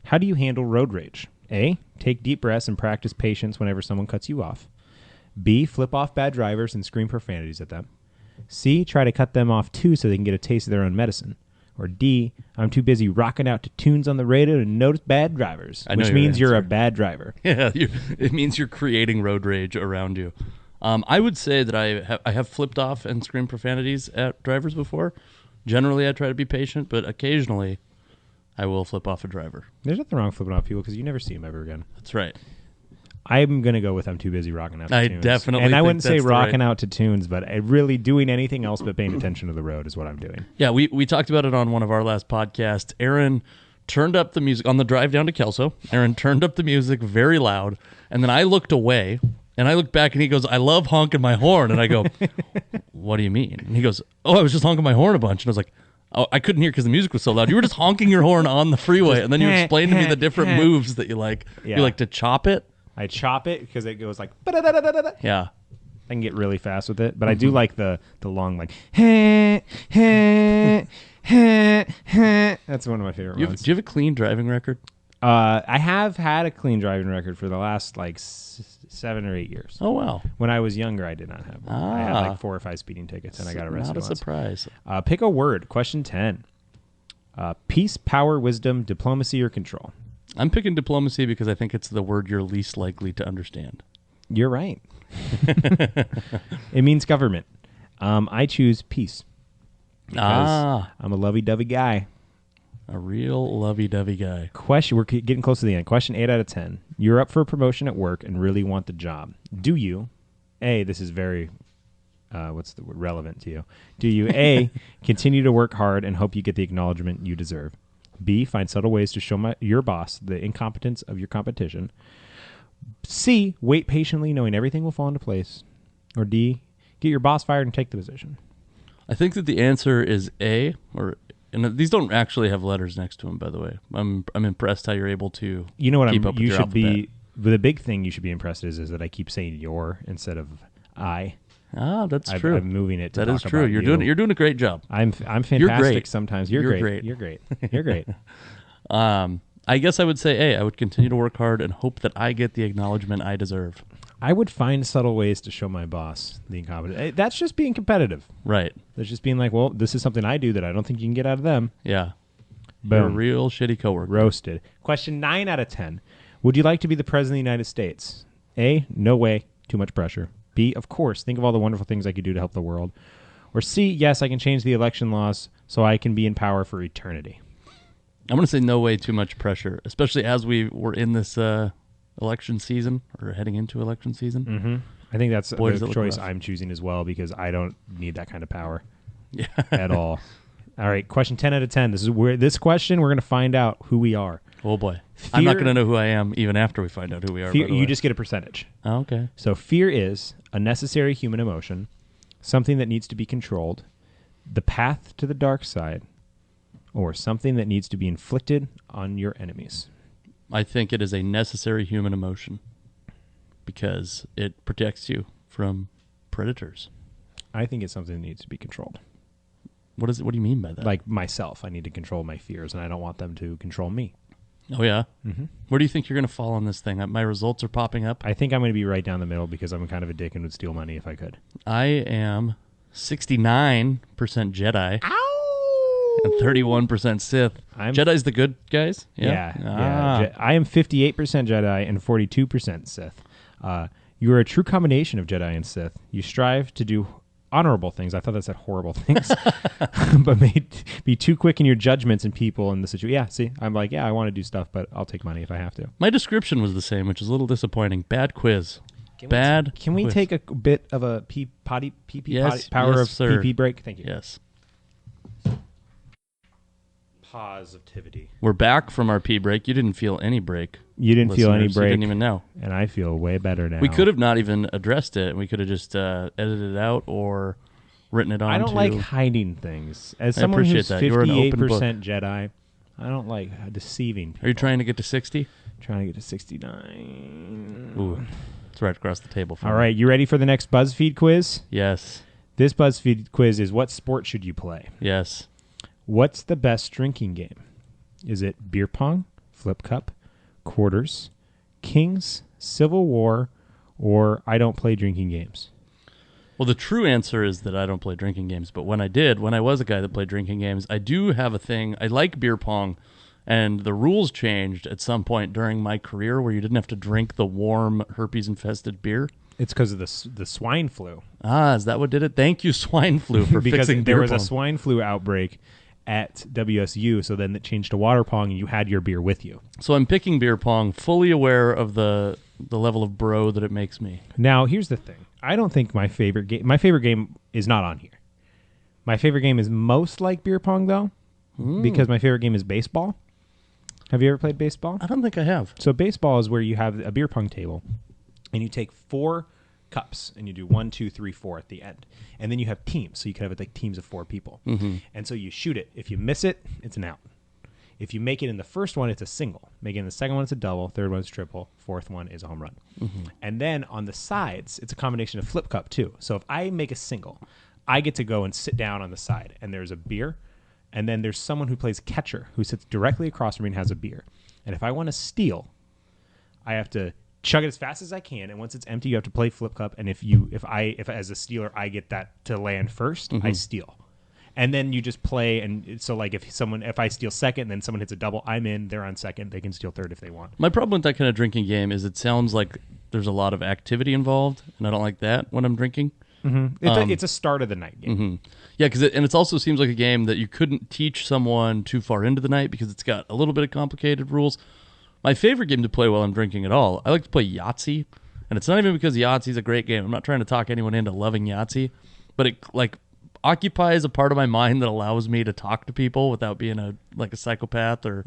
How do you handle road rage? A, take deep breaths and practice patience whenever someone cuts you off. B, flip off bad drivers and scream profanities at them. C, try to cut them off too so they can get a taste of their own medicine. Or D, I'm too busy rocking out to tunes on the radio to notice bad drivers, which means you're a bad driver. Yeah, it means you're creating road rage around you. I would say that I have flipped off and screamed profanities at drivers before. Generally, I try to be patient, but occasionally I will flip off a driver. There's nothing wrong with flipping off people because you never see them ever again. That's right. I'm going to go with I'm too busy rocking out to I tunes. definitely And I think wouldn't say that's the rocking right- out to tunes, but really doing anything else but paying attention to the road is what I'm doing. Yeah, we talked about it on one of our last podcasts. Aaron turned up the music on the drive down to Kelso. Aaron turned up the music very loud, and then I looked away, and I looked back, and he goes, I love honking my horn. And I go, what do you mean? And he goes, oh, I was just honking my horn a bunch. And I was like, oh, I couldn't hear because the music was so loud. You were just honking your horn on the freeway, and then you explained to me the different moves that you like. Yeah. You like to chop it? I chop it because it goes like, ba-da-da-da-da-da. Yeah. I can get really fast with it, but I do Mm-hmm. like the long, like, that's one of my favorite Do ones. you have a clean driving record? I have had a clean driving record for the last, 7 or 8 years. Oh, wow. When I was younger, I did not have one. I had, Ah. 4 or 5 speeding tickets, and I got arrested Not a once. surprise. Pick a word. Question 10. Peace, power, wisdom, diplomacy, or control. I'm picking diplomacy because I think it's the word you're least likely to understand. You're right. It means government. I choose peace. Because I'm a lovey-dovey guy. A real lovey-dovey guy. Question. We're getting close to the end. Question 8 out of 10. You're up for a promotion at work and really want the job. Do you? A, this is very, what's the word? Relevant to you. Do you, A, continue to work hard and hope you get the acknowledgement you deserve? B, find subtle ways to show your boss the incompetence of your competition? C, wait patiently knowing everything will fall into place? Or D, get your boss fired and take the position? I think that the answer is A, and these don't actually have letters next to them, by the way. I'm impressed how you're able to You know what keep up with you your should alphabet. be, the big thing you should be impressed is that I keep saying your instead of I. That's true. I'm moving it to That is talk true. about You're you. doing a great job. I'm fantastic great. sometimes. You're You're great. great. You're great. You're great. I guess I would say A. I would continue to work hard and hope that I get the acknowledgement I deserve. I would find subtle ways to show my boss the incompetence. That's just being competitive. Right. That's just being like, well, this is something I do that I don't think you can get out of them. Yeah. You're a Boom. real shitty coworker. Roasted. Question 9 out of 10. Would you like to be the president of the United States? A, no way. Too much pressure. B, of course. Think of all the wonderful things I could do to help the world. Or C, yes, I can change the election laws so I can be in power for eternity. I'm going to say no way too much pressure, especially as we were in this election season or heading into election season. Mm-hmm. I think that's Boy, does the it look choice rough. I'm choosing as well because I don't need that kind of power Yeah. at all. All right, question 10 out of 10. This question, we're going to find out who we are. Oh, boy. I'm not Fear- going to know who I am even after we find out who we are. Fear, by the you way. just get a percentage. Oh, okay. So fear is a necessary human emotion, something that needs to be controlled, the path to the dark side, or something that needs to be inflicted on your enemies. I think it is a necessary human emotion because it protects you from predators. I think it's something that needs to be controlled. What is it? What do you mean by that? Like myself, I need to control my fears, and I don't want them to control me. Oh, yeah? Mm-hmm. Where do you think you're going to fall on this thing? My results are popping up. I think I'm going to be right down the middle because I'm kind of a dick and would steal money if I could. I am 69% Jedi Ow! and 31% Sith. Jedi's the good guys? Yeah. I am 58% Jedi and 42% Sith. You are a true combination of Jedi and Sith. You strive to do honorable things. I thought that said horrible things. But be too quick in your judgments and people in the situation. Yeah, see, I'm like, I want to do stuff, but I'll take money if I have to. My description was the same, which is a little disappointing. Bad quiz. Can we quiz. take a bit of a Yes, power yes, of sir. PP break? Thank you. Yes. Positivity. We're back from our pee break. You didn't feel any break. You didn't feel any listeners. You break, didn't even know. and I feel way better now. We could have not even addressed it. We could have just edited it out or written it on. I don't like hiding things. As I someone appreciate who's that. You're an open 58% Jedi, I don't like deceiving people. Are you trying to get to 60? Trying to get to 69. Ooh, it's right across the table. From All me. right, you ready for the next BuzzFeed quiz? Yes. This BuzzFeed quiz is what sport should you play? Yes. What's the best drinking game? Is it beer pong, flip cup, quarters, kings, Civil War, or I don't play drinking games? Well, the true answer is that I don't play drinking games. But when I was a guy that played drinking games, I do have a thing. I like beer pong, and the rules changed at some point during my career where you didn't have to drink the warm, herpes-infested beer. It's because of the swine flu. Ah, is that what did it? Thank you, swine flu, for Because fixing there beer was pong. a swine flu outbreak at WSU, so then it changed to water pong, and you had your beer with you. So I'm picking beer pong, fully aware of the level of bro that it makes me. Now, here's the thing. I don't think my favorite game is not on here. My favorite game is most like beer pong, though, because my favorite game is baseball. Have you ever played baseball? I don't think I have. So baseball is where you have a beer pong table, and you take 4 cups, and you do 1, 2, 3, 4 at the end. And then you have teams, so you can have like teams of 4 people. Mm-hmm. And so you shoot it. If you miss it, it's an out. If you make it in the first one, it's a single. Make it in the second one, it's a double. Third one is triple. Fourth one is a home run. Mm-hmm. And then on the sides, it's a combination of flip cup too. So if I make a single, I get to go and sit down on the side, and there's a beer, and then there's someone who plays catcher who sits directly across from me and has a beer. And if I want to steal, I have to chug it as fast as I can, and once it's empty, you have to play flip cup. And if as a stealer I get that to land first, I steal. And then you just play, and so like if I steal second, then someone hits a double, I'm in, they're on second, they can steal third if they want. My problem with that kind of drinking game is it sounds like there's a lot of activity involved, and I don't like that when I'm drinking. Mm-hmm. It's a start of the night game. Mm-hmm. Yeah, because it also seems like a game that you couldn't teach someone too far into the night because it's got a little bit of complicated rules. My favorite game to play while I'm drinking at all, I like to play Yahtzee, and it's not even because Yahtzee's a great game. I'm not trying to talk anyone into loving Yahtzee, but it occupies a part of my mind that allows me to talk to people without being a psychopath or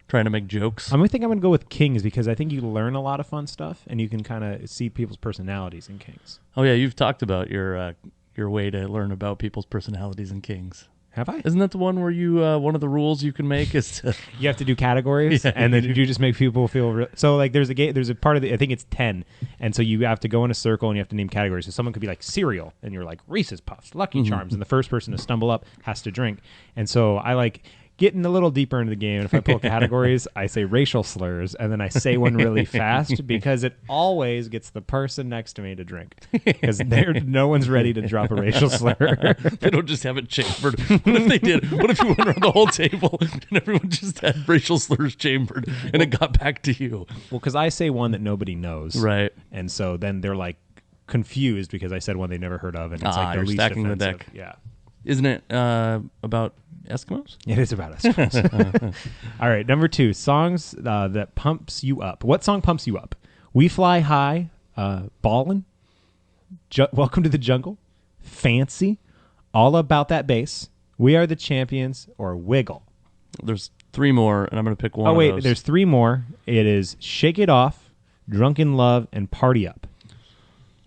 trying to make jokes. I think I'm going to go with Kings because I think you learn a lot of fun stuff, and you can kind of see people's personalities in Kings. Oh yeah, you've talked about your way to learn about people's personalities in Kings. Have I? Isn't that the one where you one of the rules you can make is to you have to do categories, and then you just make people feel so like there's a part of I think it's 10, and so you have to go in a circle and you have to name categories. So someone could be like cereal, and you're like Reese's Puffs, Lucky Charms, and the first person to stumble up has to drink. And so I like getting a little deeper into the game, and if I pull categories, I say racial slurs, and then I say one really fast because it always gets the person next to me to drink because no one's ready to drop a racial slur. They don't just have it chambered. What if they did? What if you went around the whole table and everyone just had racial slurs chambered and it got back to you? Well, because I say one that nobody knows. Right. And so then they're like confused because I said one they never heard of, and it's like the you're least stacking offensive. the deck. Yeah. Isn't it about Eskimos? It is about Eskimos. All right, number 2, songs that pumps you up. What song pumps you up? We Fly High, Ballin', Welcome to the Jungle, Fancy, All About That Bass, We Are the Champions, or Wiggle. There's 3 more, and I'm going to pick one. Oh, wait, of those. there's 3 more. It is Shake It Off, Drunken Love, and Party Up.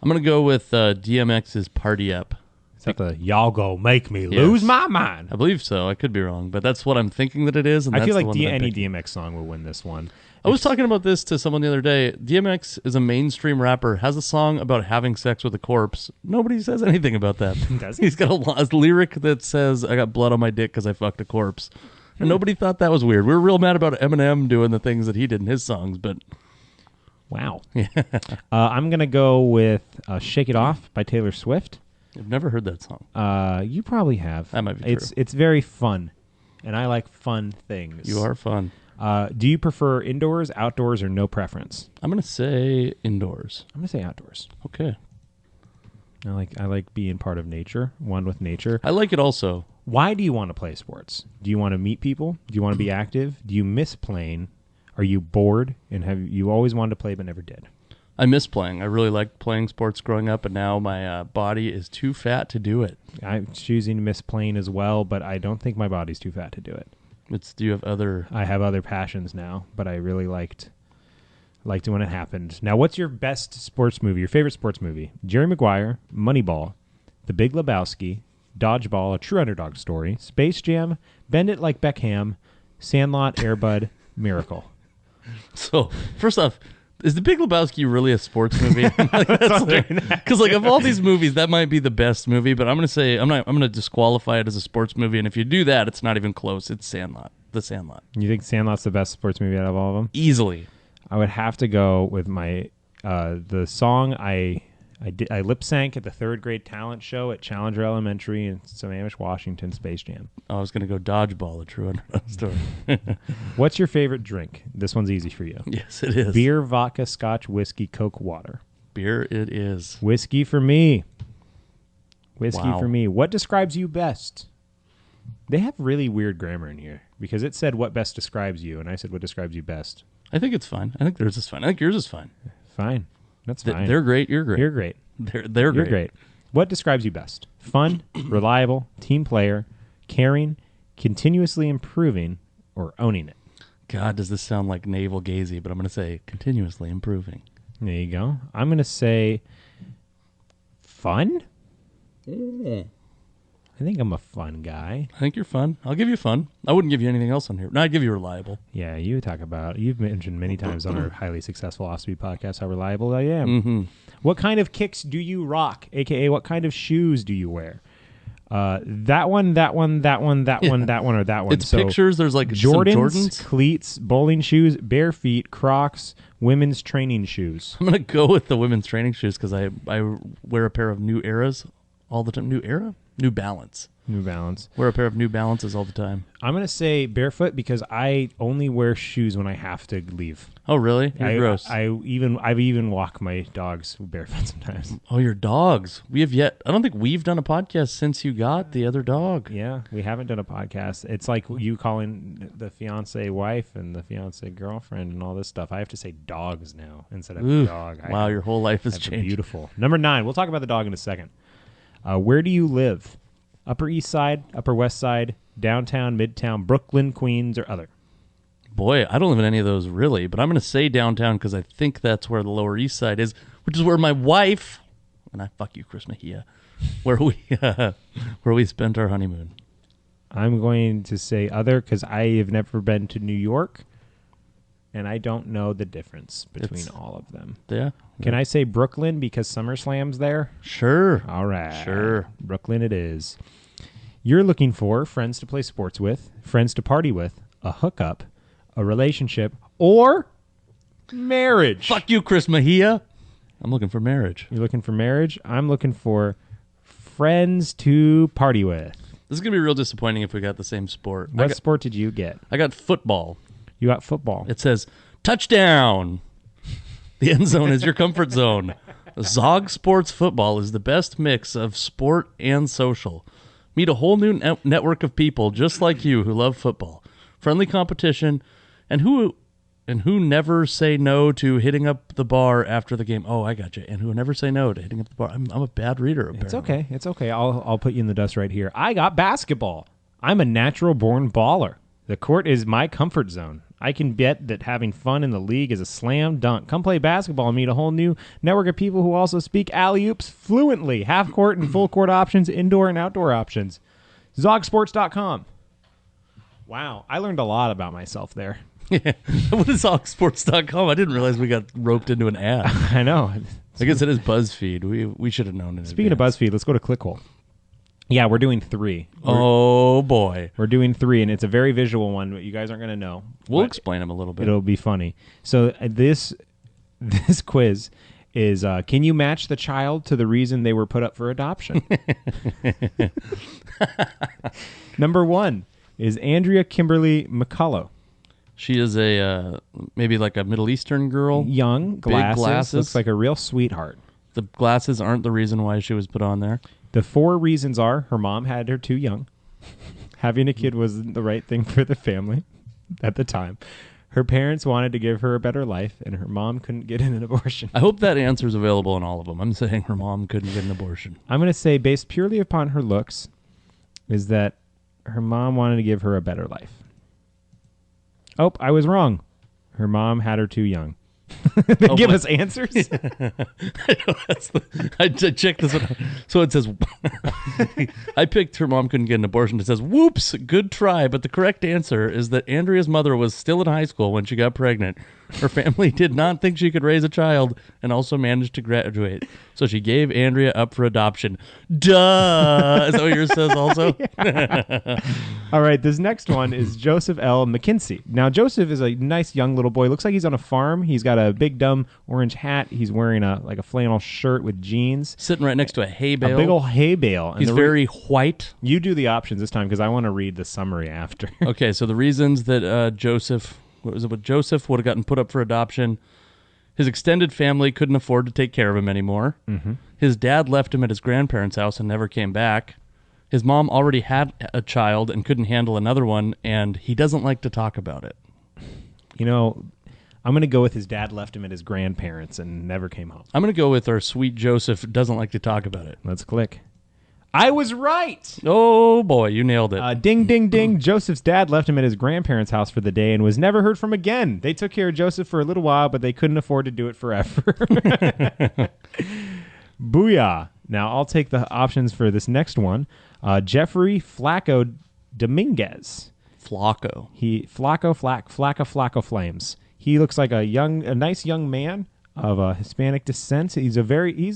I'm going to go with DMX's Party Up. Is that the Y'all Go Make Me Lose My Mind? I believe so. I could be wrong, but that's what I'm thinking that it is. And I feel that's like the one any that I'm DMX song will win this one. I was talking about this to someone the other day. DMX is a mainstream rapper, has a song about having sex with a corpse. Nobody says anything about that. Does he? He's got a lyric that says, I got blood on my dick because I fucked a corpse. And nobody thought that was weird. We were real mad about Eminem doing the things that he did in his songs, but... Wow. I'm going to go with Shake It Off by Taylor Swift. I've never heard that song. You probably have. That might be true. It's very fun, and I like fun things. You are fun. Do you prefer indoors, outdoors, or no preference? I'm going to say indoors. I'm going to say outdoors. Okay. I like being part of nature, one with nature. I like it also. Why do you want to play sports? Do you want to meet people? Do you want to be active? Do you miss playing? Are you bored? And have you always wanted to play but never did? I miss playing. I really liked playing sports growing up, and now my body is too fat to do it. I'm choosing to miss playing as well, but I don't think my body's too fat to do it. Do you have other... I have other passions now, but I really liked it when it happened. Now, what's your best sports movie, your favorite sports movie? Jerry Maguire, Moneyball, The Big Lebowski, Dodgeball, A True Underdog Story, Space Jam, Bend It Like Beckham, Sandlot, Air Bud, Miracle. So, first off, Is The Big Lebowski really a sports movie? Because of all these movies, that might be the best movie. But I'm gonna say I'm gonna disqualify it as a sports movie. And if you do that, it's not even close. It's Sandlot. The Sandlot. You think Sandlot's the best sports movie out of all of them? Easily. I would have to go with my the song I lip sync at the 3rd grade talent show at Challenger Elementary in Sammamish, Washington. Space Jam. I was gonna go Dodgeball. A true underdog story. What's your favorite drink? This one's easy for you. Yes, it is. Beer, vodka, scotch, whiskey, Coke, water. Beer. It is. Whiskey for me. Whiskey Wow. for me. What describes you best? They have really weird grammar in here because it said what best describes you, and I said what describes you best. I think it's fine. I think theirs is fine. I think yours is fine. Fine. That's fine. They're great. You're great. You're great. They're You're great. great. What describes you best? Fun, reliable, team player, caring, continuously improving, or owning it? God, does this sound like navel gazy? But I'm going to say continuously improving. There you go. I'm going to say fun. I think I'm a fun guy. I think you're fun. I'll give you fun. I wouldn't give you anything else on here. No, I'd give you reliable. Yeah, you've mentioned many times on our highly successful Off-Speed podcast how reliable I am. Mm-hmm. What kind of kicks do you rock? AKA, what kind of shoes do you wear? That one, or that one. It's pictures. There's like Jordans, some Jordans. cleats, bowling shoes, bare feet, Crocs, women's training shoes. I'm going to go with the women's training shoes because I wear a pair of New Eras all the time. New Era? New Balance. New Balance. Wear a pair of New Balances all the time. I'm going to say barefoot because I only wear shoes when I have to leave. Oh, really? You're gross. I've even walk my dogs barefoot sometimes. Oh, your dogs. I don't think we've done a podcast since you got the other dog. Yeah, we haven't done a podcast. It's like you calling the fiance wife and the fiance girlfriend and all this stuff. I have to say dogs now instead of Ooh, dog. Wow, your whole life has changed. Beautiful. Number 9. We'll talk about the dog in a second. Where do you live? Upper East Side, Upper West Side, downtown, midtown, Brooklyn, Queens, or other? Boy, I don't live in any of those really, but I'm going to say downtown because I think that's where the Lower East Side is, which is where my wife, and I fuck you, Chris Mejia, where we spent our honeymoon. I'm going to say other because I have never been to New York, and I don't know the difference between all of them. Yeah. Can I say Brooklyn because SummerSlam's there? Sure. All right. Sure. Brooklyn it is. You're looking for friends to play sports with, friends to party with, a hookup, a relationship, or marriage. Fuck you, Chris Mejia. I'm looking for marriage. You're looking for marriage? I'm looking for friends to party with. This is going to be real disappointing if we got the same sport. What sport did you get? I got football. You got football. It says, touchdown. The end zone is your comfort zone. Zog Sports Football is the best mix of sport and social. Meet a whole new network of people just like you who love football. Friendly competition, and who never say no to hitting up the bar after the game. Oh, I got you. And who never say no to hitting up the bar. I'm a bad reader, apparently. It's okay. It's okay. I'll put you in the dust right here. I got basketball. I'm a natural-born baller. The court is my comfort zone. I can bet that having fun in the league is a slam dunk. Come play basketball and meet a whole new network of people who also speak alley-oops fluently. Half-court and full-court options, indoor and outdoor options. Zogsports.com. Wow, I learned a lot about myself there. Yeah. What is hogsports.com? I didn't realize we got roped into an ad. I know. I guess it is BuzzFeed. We should have known it. Speaking of BuzzFeed, let's go to Clickhole. Yeah, we're doing 3. Oh, boy. We're doing 3, and it's a very visual one, but you guys aren't going to know. We'll explain them a little bit. It'll be funny. So this quiz is, can you match the child to the reason they were put up for adoption? Number 1 is Andrea Kimberly McCullough. She is maybe like a Middle Eastern girl. Young, glasses, looks like a real sweetheart. The glasses aren't the reason why she was put on there. The 4 reasons are her mom had her too young. Having a kid wasn't the right thing for the family at the time. Her parents wanted to give her a better life, and her mom couldn't get an abortion. I hope that answer is available in all of them. I'm saying her mom couldn't get an abortion. I'm going to say, based purely upon her looks, is that her mom wanted to give her a better life. Oh, I was wrong. Her mom had her too young. Give us answers. I checked this one. So it says, I picked her mom couldn't get an abortion. It says, whoops, good try. But the correct answer is that Andrea's mother was still in high school when she got pregnant. Her family did not think she could raise a child and also managed to graduate. So she gave Andrea up for adoption. Duh! Is that what yours says also? All right, this next one is Joseph L. McKinsey. Now, Joseph is a nice young little boy. Looks like he's on a farm. He's got a big, dumb orange hat. He's wearing a flannel shirt with jeans. Sitting right next to a hay bale. A big old hay bale. He's very white. You do the options this time because I want to read the summary after. Okay, so the reasons that Joseph would have gotten put up for adoption: his extended family couldn't afford to take care of him anymore. Mm-hmm. His dad left him at his grandparents' house and never came back. His mom already had a child and couldn't handle another one, and he doesn't like to talk about it. You know, I'm going to go with his dad left him at his grandparents and never came home. I'm going to go with our sweet Joseph doesn't like to talk about it. Let's click. I was right! Oh, boy, you nailed it. Ding, ding, ding. Joseph's dad left him at his grandparents' house for the day and was never heard from again. They took care of Joseph for a little while, but they couldn't afford to do it forever. Booyah. Now, I'll take the options for this next one. Jeffrey Flacco Dominguez. Flacco. Flacco Flames. He looks like a nice young man of Hispanic descent. He's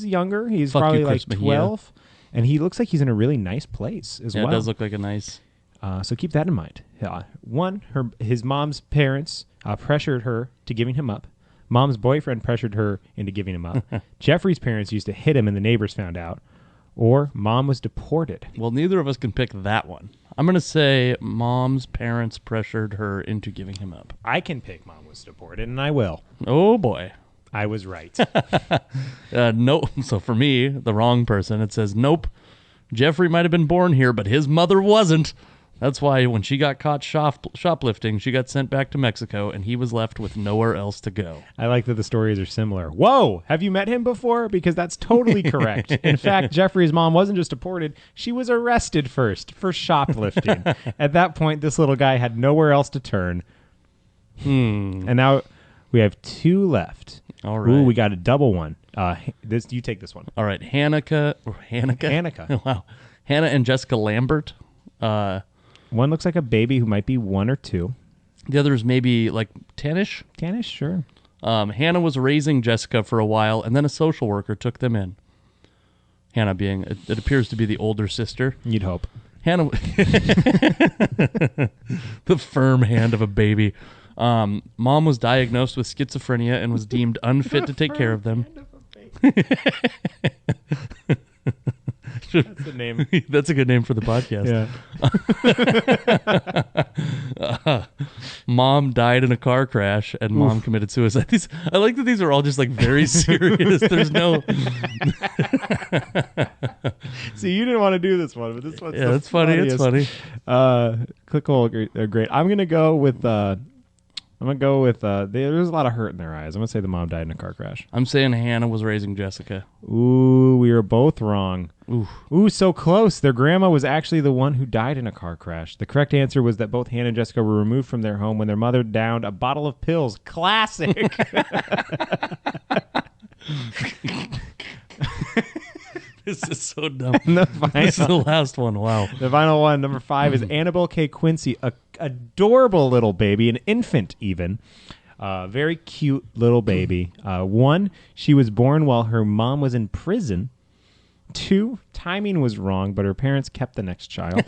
younger. He's Fuck probably you, like Chris 12. And he looks like he's in a really nice place as well. Yeah, it does look like a nice... So keep that in mind. His mom's parents pressured her to giving him up. Mom's boyfriend pressured her into giving him up. Jeffrey's parents used to hit him and the neighbors found out. Or mom was deported. Well, neither of us can pick that one. I'm going to say mom's parents pressured her into giving him up. I can pick mom was deported, and I will. Oh, boy. I was right. No. So for me, the wrong person, it says, nope. Jeffrey might have been born here, but his mother wasn't. That's why when she got caught shoplifting, she got sent back to Mexico, and he was left with nowhere else to go. I like that the stories are similar. Whoa! Have you met him before? Because that's totally correct. In fact, Jeffrey's mom wasn't just deported. She was arrested first for shoplifting. At that point, this little guy had nowhere else to turn. And now we have 2 left. All right. Ooh, we got a double one. You take this one. All right. Hannah. Wow. Hannah and Jessica Lambert. One looks like a baby who might be 1 or 2. The other is maybe like 10-ish. 10-ish, sure. Hannah was raising Jessica for a while, and then a social worker took them in. Hannah being, it appears to be the older sister. You'd hope. Hannah, the firm hand of a baby. Mom was diagnosed with schizophrenia and was deemed unfit to take care of them. That's the name. That's a good name for the podcast. Yeah. Mom died in a car crash, and mom committed suicide. I like that these are all just like very serious. There's no. See, you didn't want to do this one, but this one's that's funny. It's funny. Click hole, great. I'm gonna go with. There's a lot of hurt in their eyes. I'm gonna say the mom died in a car crash. I'm saying Hannah was raising Jessica. Ooh, we were both wrong. Oof. Ooh, so close. Their grandma was actually the one who died in a car crash. The correct answer was that both Hannah and Jessica were removed from their home when their mother downed a bottle of pills. Classic. This is so dumb. This is the last one. Wow. The final one, number 5, is Annabelle K. Quincy, a adorable little baby, an infant even. Very cute little baby. 1, she was born while her mom was in prison. 2, timing was wrong, but her parents kept the next child.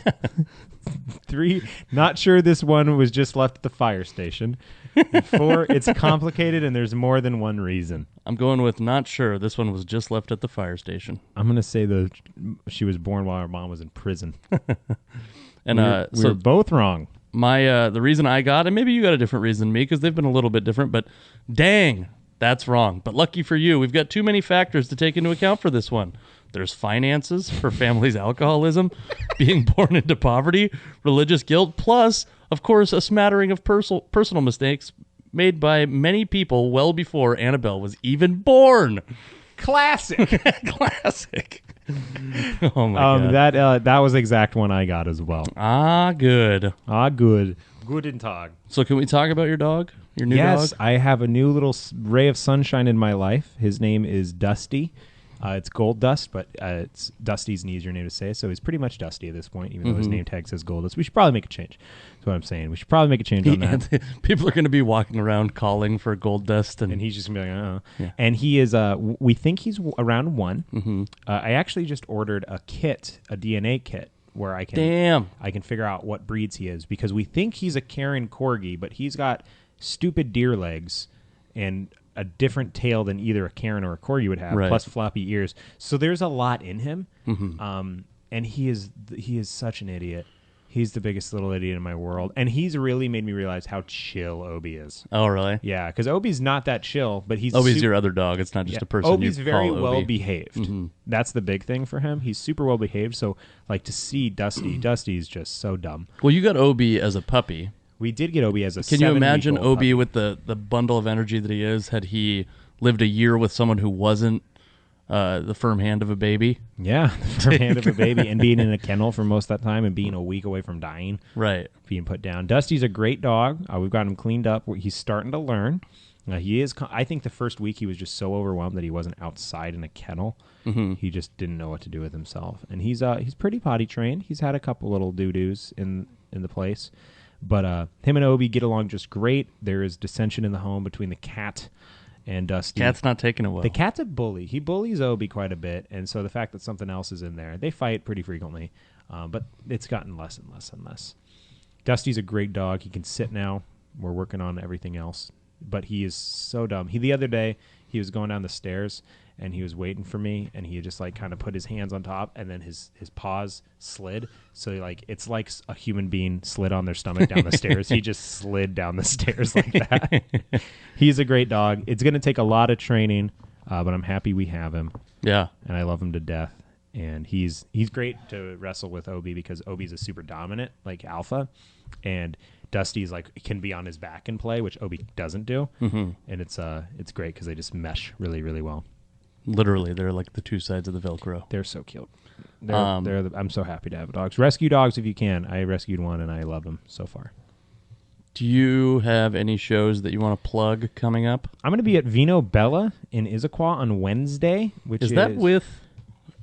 3, not sure this one was just left at the fire station. And 4, it's complicated and there's more than one reason. I'm going with not sure. This one was just left at the fire station. I'm going to say she was born while her mom was in prison. And we were both wrong. The reason I got, and maybe you got a different reason than me because they've been a little bit different, but dang, that's wrong. But lucky for you, we've got too many factors to take into account for this one. There's finances, her family's alcoholism, being born into poverty, religious guilt, plus, of course, a smattering of personal mistakes made by many people well before Annabelle was even born. Classic. Classic. Oh, my God. That was the exact one I got as well. Good. Guten Tag. So can we talk about your dog? Your new dog? Yes, I have a new little ray of sunshine in my life. His name is Dusty. It's Gold Dust, but it's Dusty's an easier name to say, so he's pretty much Dusty at this point, even though his name tag says Gold Dust. We should probably make a change. That's what I'm saying. We should probably make a change on that. People are going to be walking around calling for Gold Dust, and he's just going to be like, oh. Yeah. And he is, we think he's around 1. I actually just ordered a DNA kit, where I can figure out what breeds he is, because we think he's a Karen Corgi, but he's got stupid deer legs and a different tail than either a Karen or a Corgi would have, plus floppy ears. So there's a lot in him, and he is such an idiot. He's the biggest little idiot in my world, and he's really made me realize how chill Obi is. Oh, really? Yeah, because Obi's not that chill, but he's Obi's your other dog. It's not just a person. Obi's you very call well Obi. behaved. That's the big thing for him. He's super well behaved. So, like, to see Dusty's just so dumb. Well, you got Obi as a puppy. We did get Obi as a. Can you imagine Obi puppy. with the bundle of energy that he is? Had he lived a year with someone who wasn't the firm hand of a baby? Yeah, the firm hand of a baby, and being in a kennel for most of that time, and being a week away from dying. Right. Being put down. Dusty's a great dog. We've got him cleaned up. He's starting to learn. He is. I think the first week he was just so overwhelmed that he wasn't outside in a kennel. He just didn't know what to do with himself. And he's pretty potty trained. He's had a couple little doo-doos in the place. But him and Obi get along just great. There is dissension in the home between the cat and Dusty. Cat's not taking it well. The cat's a bully. He bullies Obi quite a bit. And so the fact that something else is in there, they fight pretty frequently. But it's gotten less and less and less. Dusty's a great dog. He can sit now. We're working on everything else. But he is so dumb. The other day, he was going down the stairs, and he was waiting for me, and he just like kind of put his hands on top, and then his paws slid. So like it's like a human being slid on their stomach down the stairs. He just slid down the stairs like that. He's a great dog. It's going to take a lot of training, but I'm happy we have him. Yeah, and I love him to death. And he's great to wrestle with Obi, because Obi's a super dominant like alpha, and Dusty's like can be on his back and play, which Obi doesn't do. And it's great because they just mesh really, really well. Literally, they're like the two sides of the Velcro. They're so cute. I'm so happy to have dogs. Rescue dogs if you can. I rescued one and I love them so far. Do you have any shows that you want to plug coming up? I'm going to be at Vino Bella in Issaquah on Wednesday. Which is that with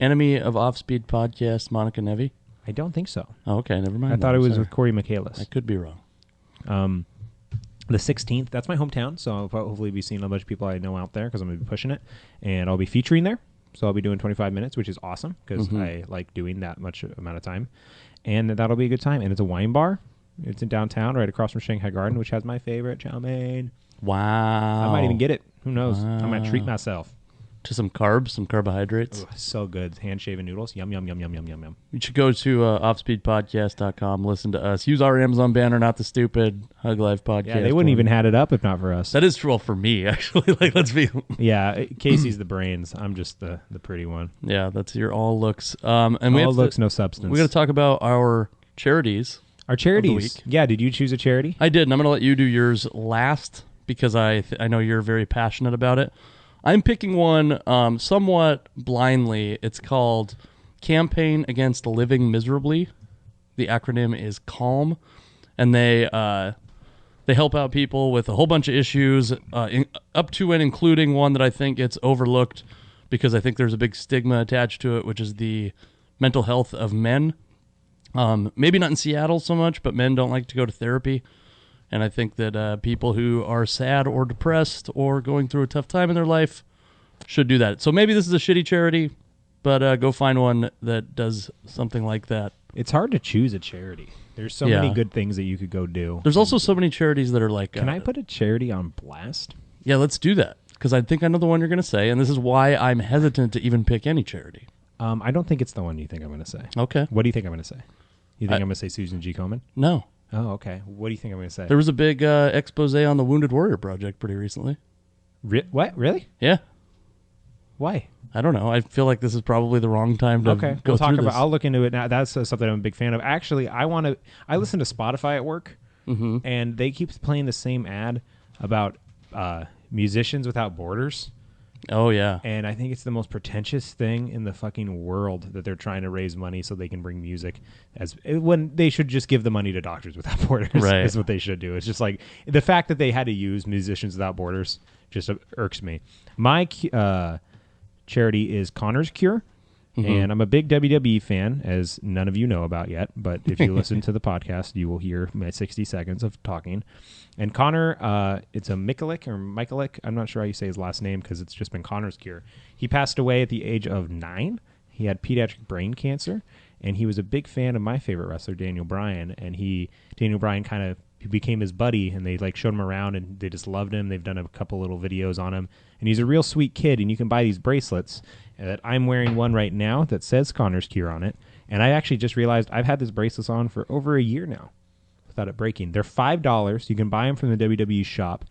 Enemy of Offspeed podcast, Monica Nevi? I don't think so. Oh, okay, never mind. I thought it was with Corey Michaelis. I could be wrong. The 16th, that's my hometown, so I'll hopefully be seeing a bunch of people I know out there because I'm going to be pushing it. And I'll be featuring there, so I'll be doing 25 minutes, which is awesome because I like doing that much amount of time. And that'll be a good time. And it's a wine bar. It's in downtown, right across from Shanghai Garden, which has my favorite chow mein. Wow. I might even get it. Who knows? Wow. I might treat myself. To some carbs, some carbohydrates. Ooh, so good. Hand-shaven noodles. Yum, yum, yum, yum, yum, yum, yum. You should go to offspeedpodcast.com, listen to us. Use our Amazon banner, not the stupid Hug Life Podcast. Yeah, they wouldn't even had it up if not for us. That is true. Well, for me, actually. Like, let's be... Yeah, Casey's the brains. I'm just the pretty one. Yeah, that's your all looks. And all we have looks, no substance. We got to talk about our charities. Our charities. Yeah, did you choose a charity? I did, and I'm going to let you do yours last because I know you're very passionate about it. I'm picking one somewhat blindly. It's called Campaign Against Living Miserably. The acronym is CALM, and they help out people with a whole bunch of issues, up to and including one that I think gets overlooked because I think there's a big stigma attached to it, which is the mental health of men. Maybe not in Seattle so much, but men don't like to go to therapy. And I think that people who are sad or depressed or going through a tough time in their life should do that. So maybe this is a shitty charity, but go find one that does something like that. It's hard to choose a charity. There's so many good things that you could go do. There's also so many charities that are like... Can I put a charity on blast? Yeah, let's do that. Because I think I know the one you're going to say, and this is why I'm hesitant to even pick any charity. I don't think it's the one you think I'm going to say. Okay. What do you think I'm going to say? You think I'm going to say Susan G. Komen? No. Oh, okay. What do you think I'm going to say? There was a big expose on the Wounded Warrior Project pretty recently. What? Really? Yeah. Why? I don't know. I feel like this is probably the wrong time to go we'll talk through about. this. I'll look into it now. That's something I'm a big fan of. Actually, I listen to Spotify at work, and they keep playing the same ad about musicians without borders. Oh, yeah. And I think it's the most pretentious thing in the fucking world that they're trying to raise money so they can bring music when they should just give the money to Doctors Without Borders. Right. Is what they should do. It's just like the fact that they had to use Musicians Without Borders just irks me. My charity is Connor's Cure. And I'm a big WWE fan, as none of you know about yet. But if you listen to the podcast, you will hear my 60 seconds of talking. And Connor, it's a Michalik. I'm not sure how you say his last name because it's just been Connor's Cure. He passed away at the age of 9. He had pediatric brain cancer. And he was a big fan of my favorite wrestler, Daniel Bryan. And Daniel Bryan kind of became his buddy. And they like showed him around and they just loved him. They've done a couple little videos on him. And he's a real sweet kid. And you can buy these bracelets. That I'm wearing one right now that says Connor's Cure on it. And I actually just realized I've had this bracelet on for over a year now without it breaking. They're $5. You can buy them from the WWE shop.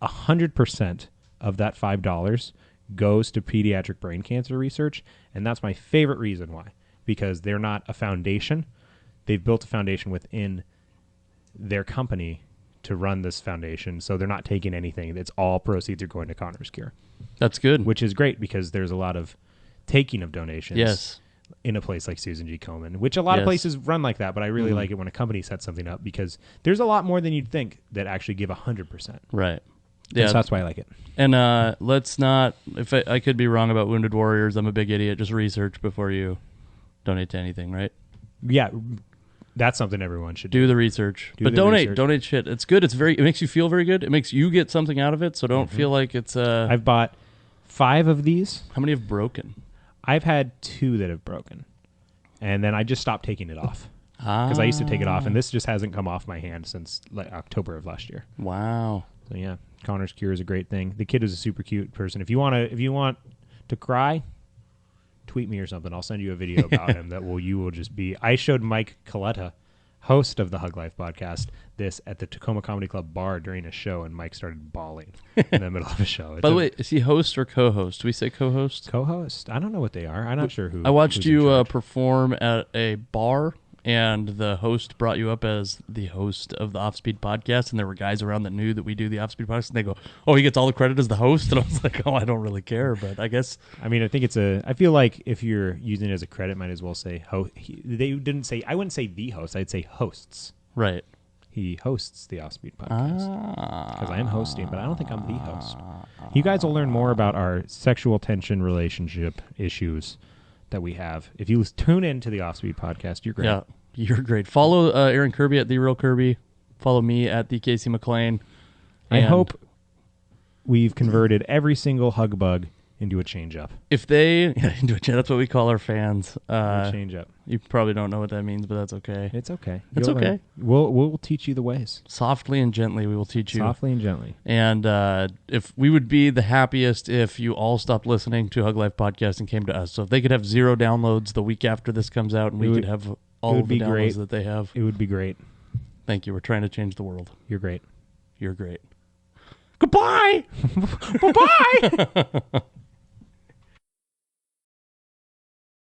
100% of that $5 goes to pediatric brain cancer research. And that's my favorite reason why. Because they're not a foundation. They've built a foundation within their company to run this foundation. So they're not taking anything. It's all proceeds are going to Connor's Cure. That's good. Which is great because there's a lot of taking of donations Yes. in a place like Susan G. Komen, which a lot of places run like that, but I really like it when a company sets something up because there's a lot more than you'd think that actually give 100%. Right. Yeah, so that's why I like it. And let's not, if I could be wrong about Wounded Warriors, I'm a big idiot. Just research before you donate to anything, right? Yeah, that's something everyone should do. Do the research. But donate shit. It's good. It makes you feel very good. It makes you get something out of it, so don't feel like it's I've bought 5 of these. How many have broken? I've had 2 that have broken. And then I just stopped taking it off. Because I used to take it off, and this just hasn't come off my hand since like October of last year. Wow. So yeah, Connor's Cure is a great thing. The kid is a super cute person. If you want to cry, tweet me or something. I'll send you a video about him you will just be. I showed Mike Coletta, host of the Hug Life podcast, this at the Tacoma Comedy Club bar during a show, and Mike started bawling in the middle of a show. By the way, is he host or co-host? Do we say co-host? Co-host? I don't know what they are. I'm not sure who. I watched you perform at a bar, and the host brought you up as the host of the Offspeed podcast, and there were guys around that knew that we do the Offspeed podcast, and they go, "Oh, he gets all the credit as the host," and I was like, "Oh, I don't really care," but I guess. I mean, I think I feel like if you're using it as a credit, might as well say they didn't say. I wouldn't say the host. I'd say hosts. Right. He hosts the Offspeed podcast because I am hosting, but I don't think I'm the host. You guys will learn more about our sexual tension relationship issues that we have if you tune into the Offspeed podcast. You're great. Yeah, you're great. Follow Aaron Kirby at The Real Kirby. Follow me at the Casey McLain. I hope we've converted every single hug bug into a change up. That's what we call our fans. Change up. You probably don't know what that means, but that's okay. It's okay. It's okay. We'll teach you the ways. Softly and gently, we will teach you. Softly and gently. And if we would be the happiest if you all stopped listening to Hug Life Podcast and came to us. So if they could have 0 downloads the week after this comes out, and we could have all of the downloads that they have. It would be great. Thank you. We're trying to change the world. You're great. You're great. Goodbye. Bye-bye.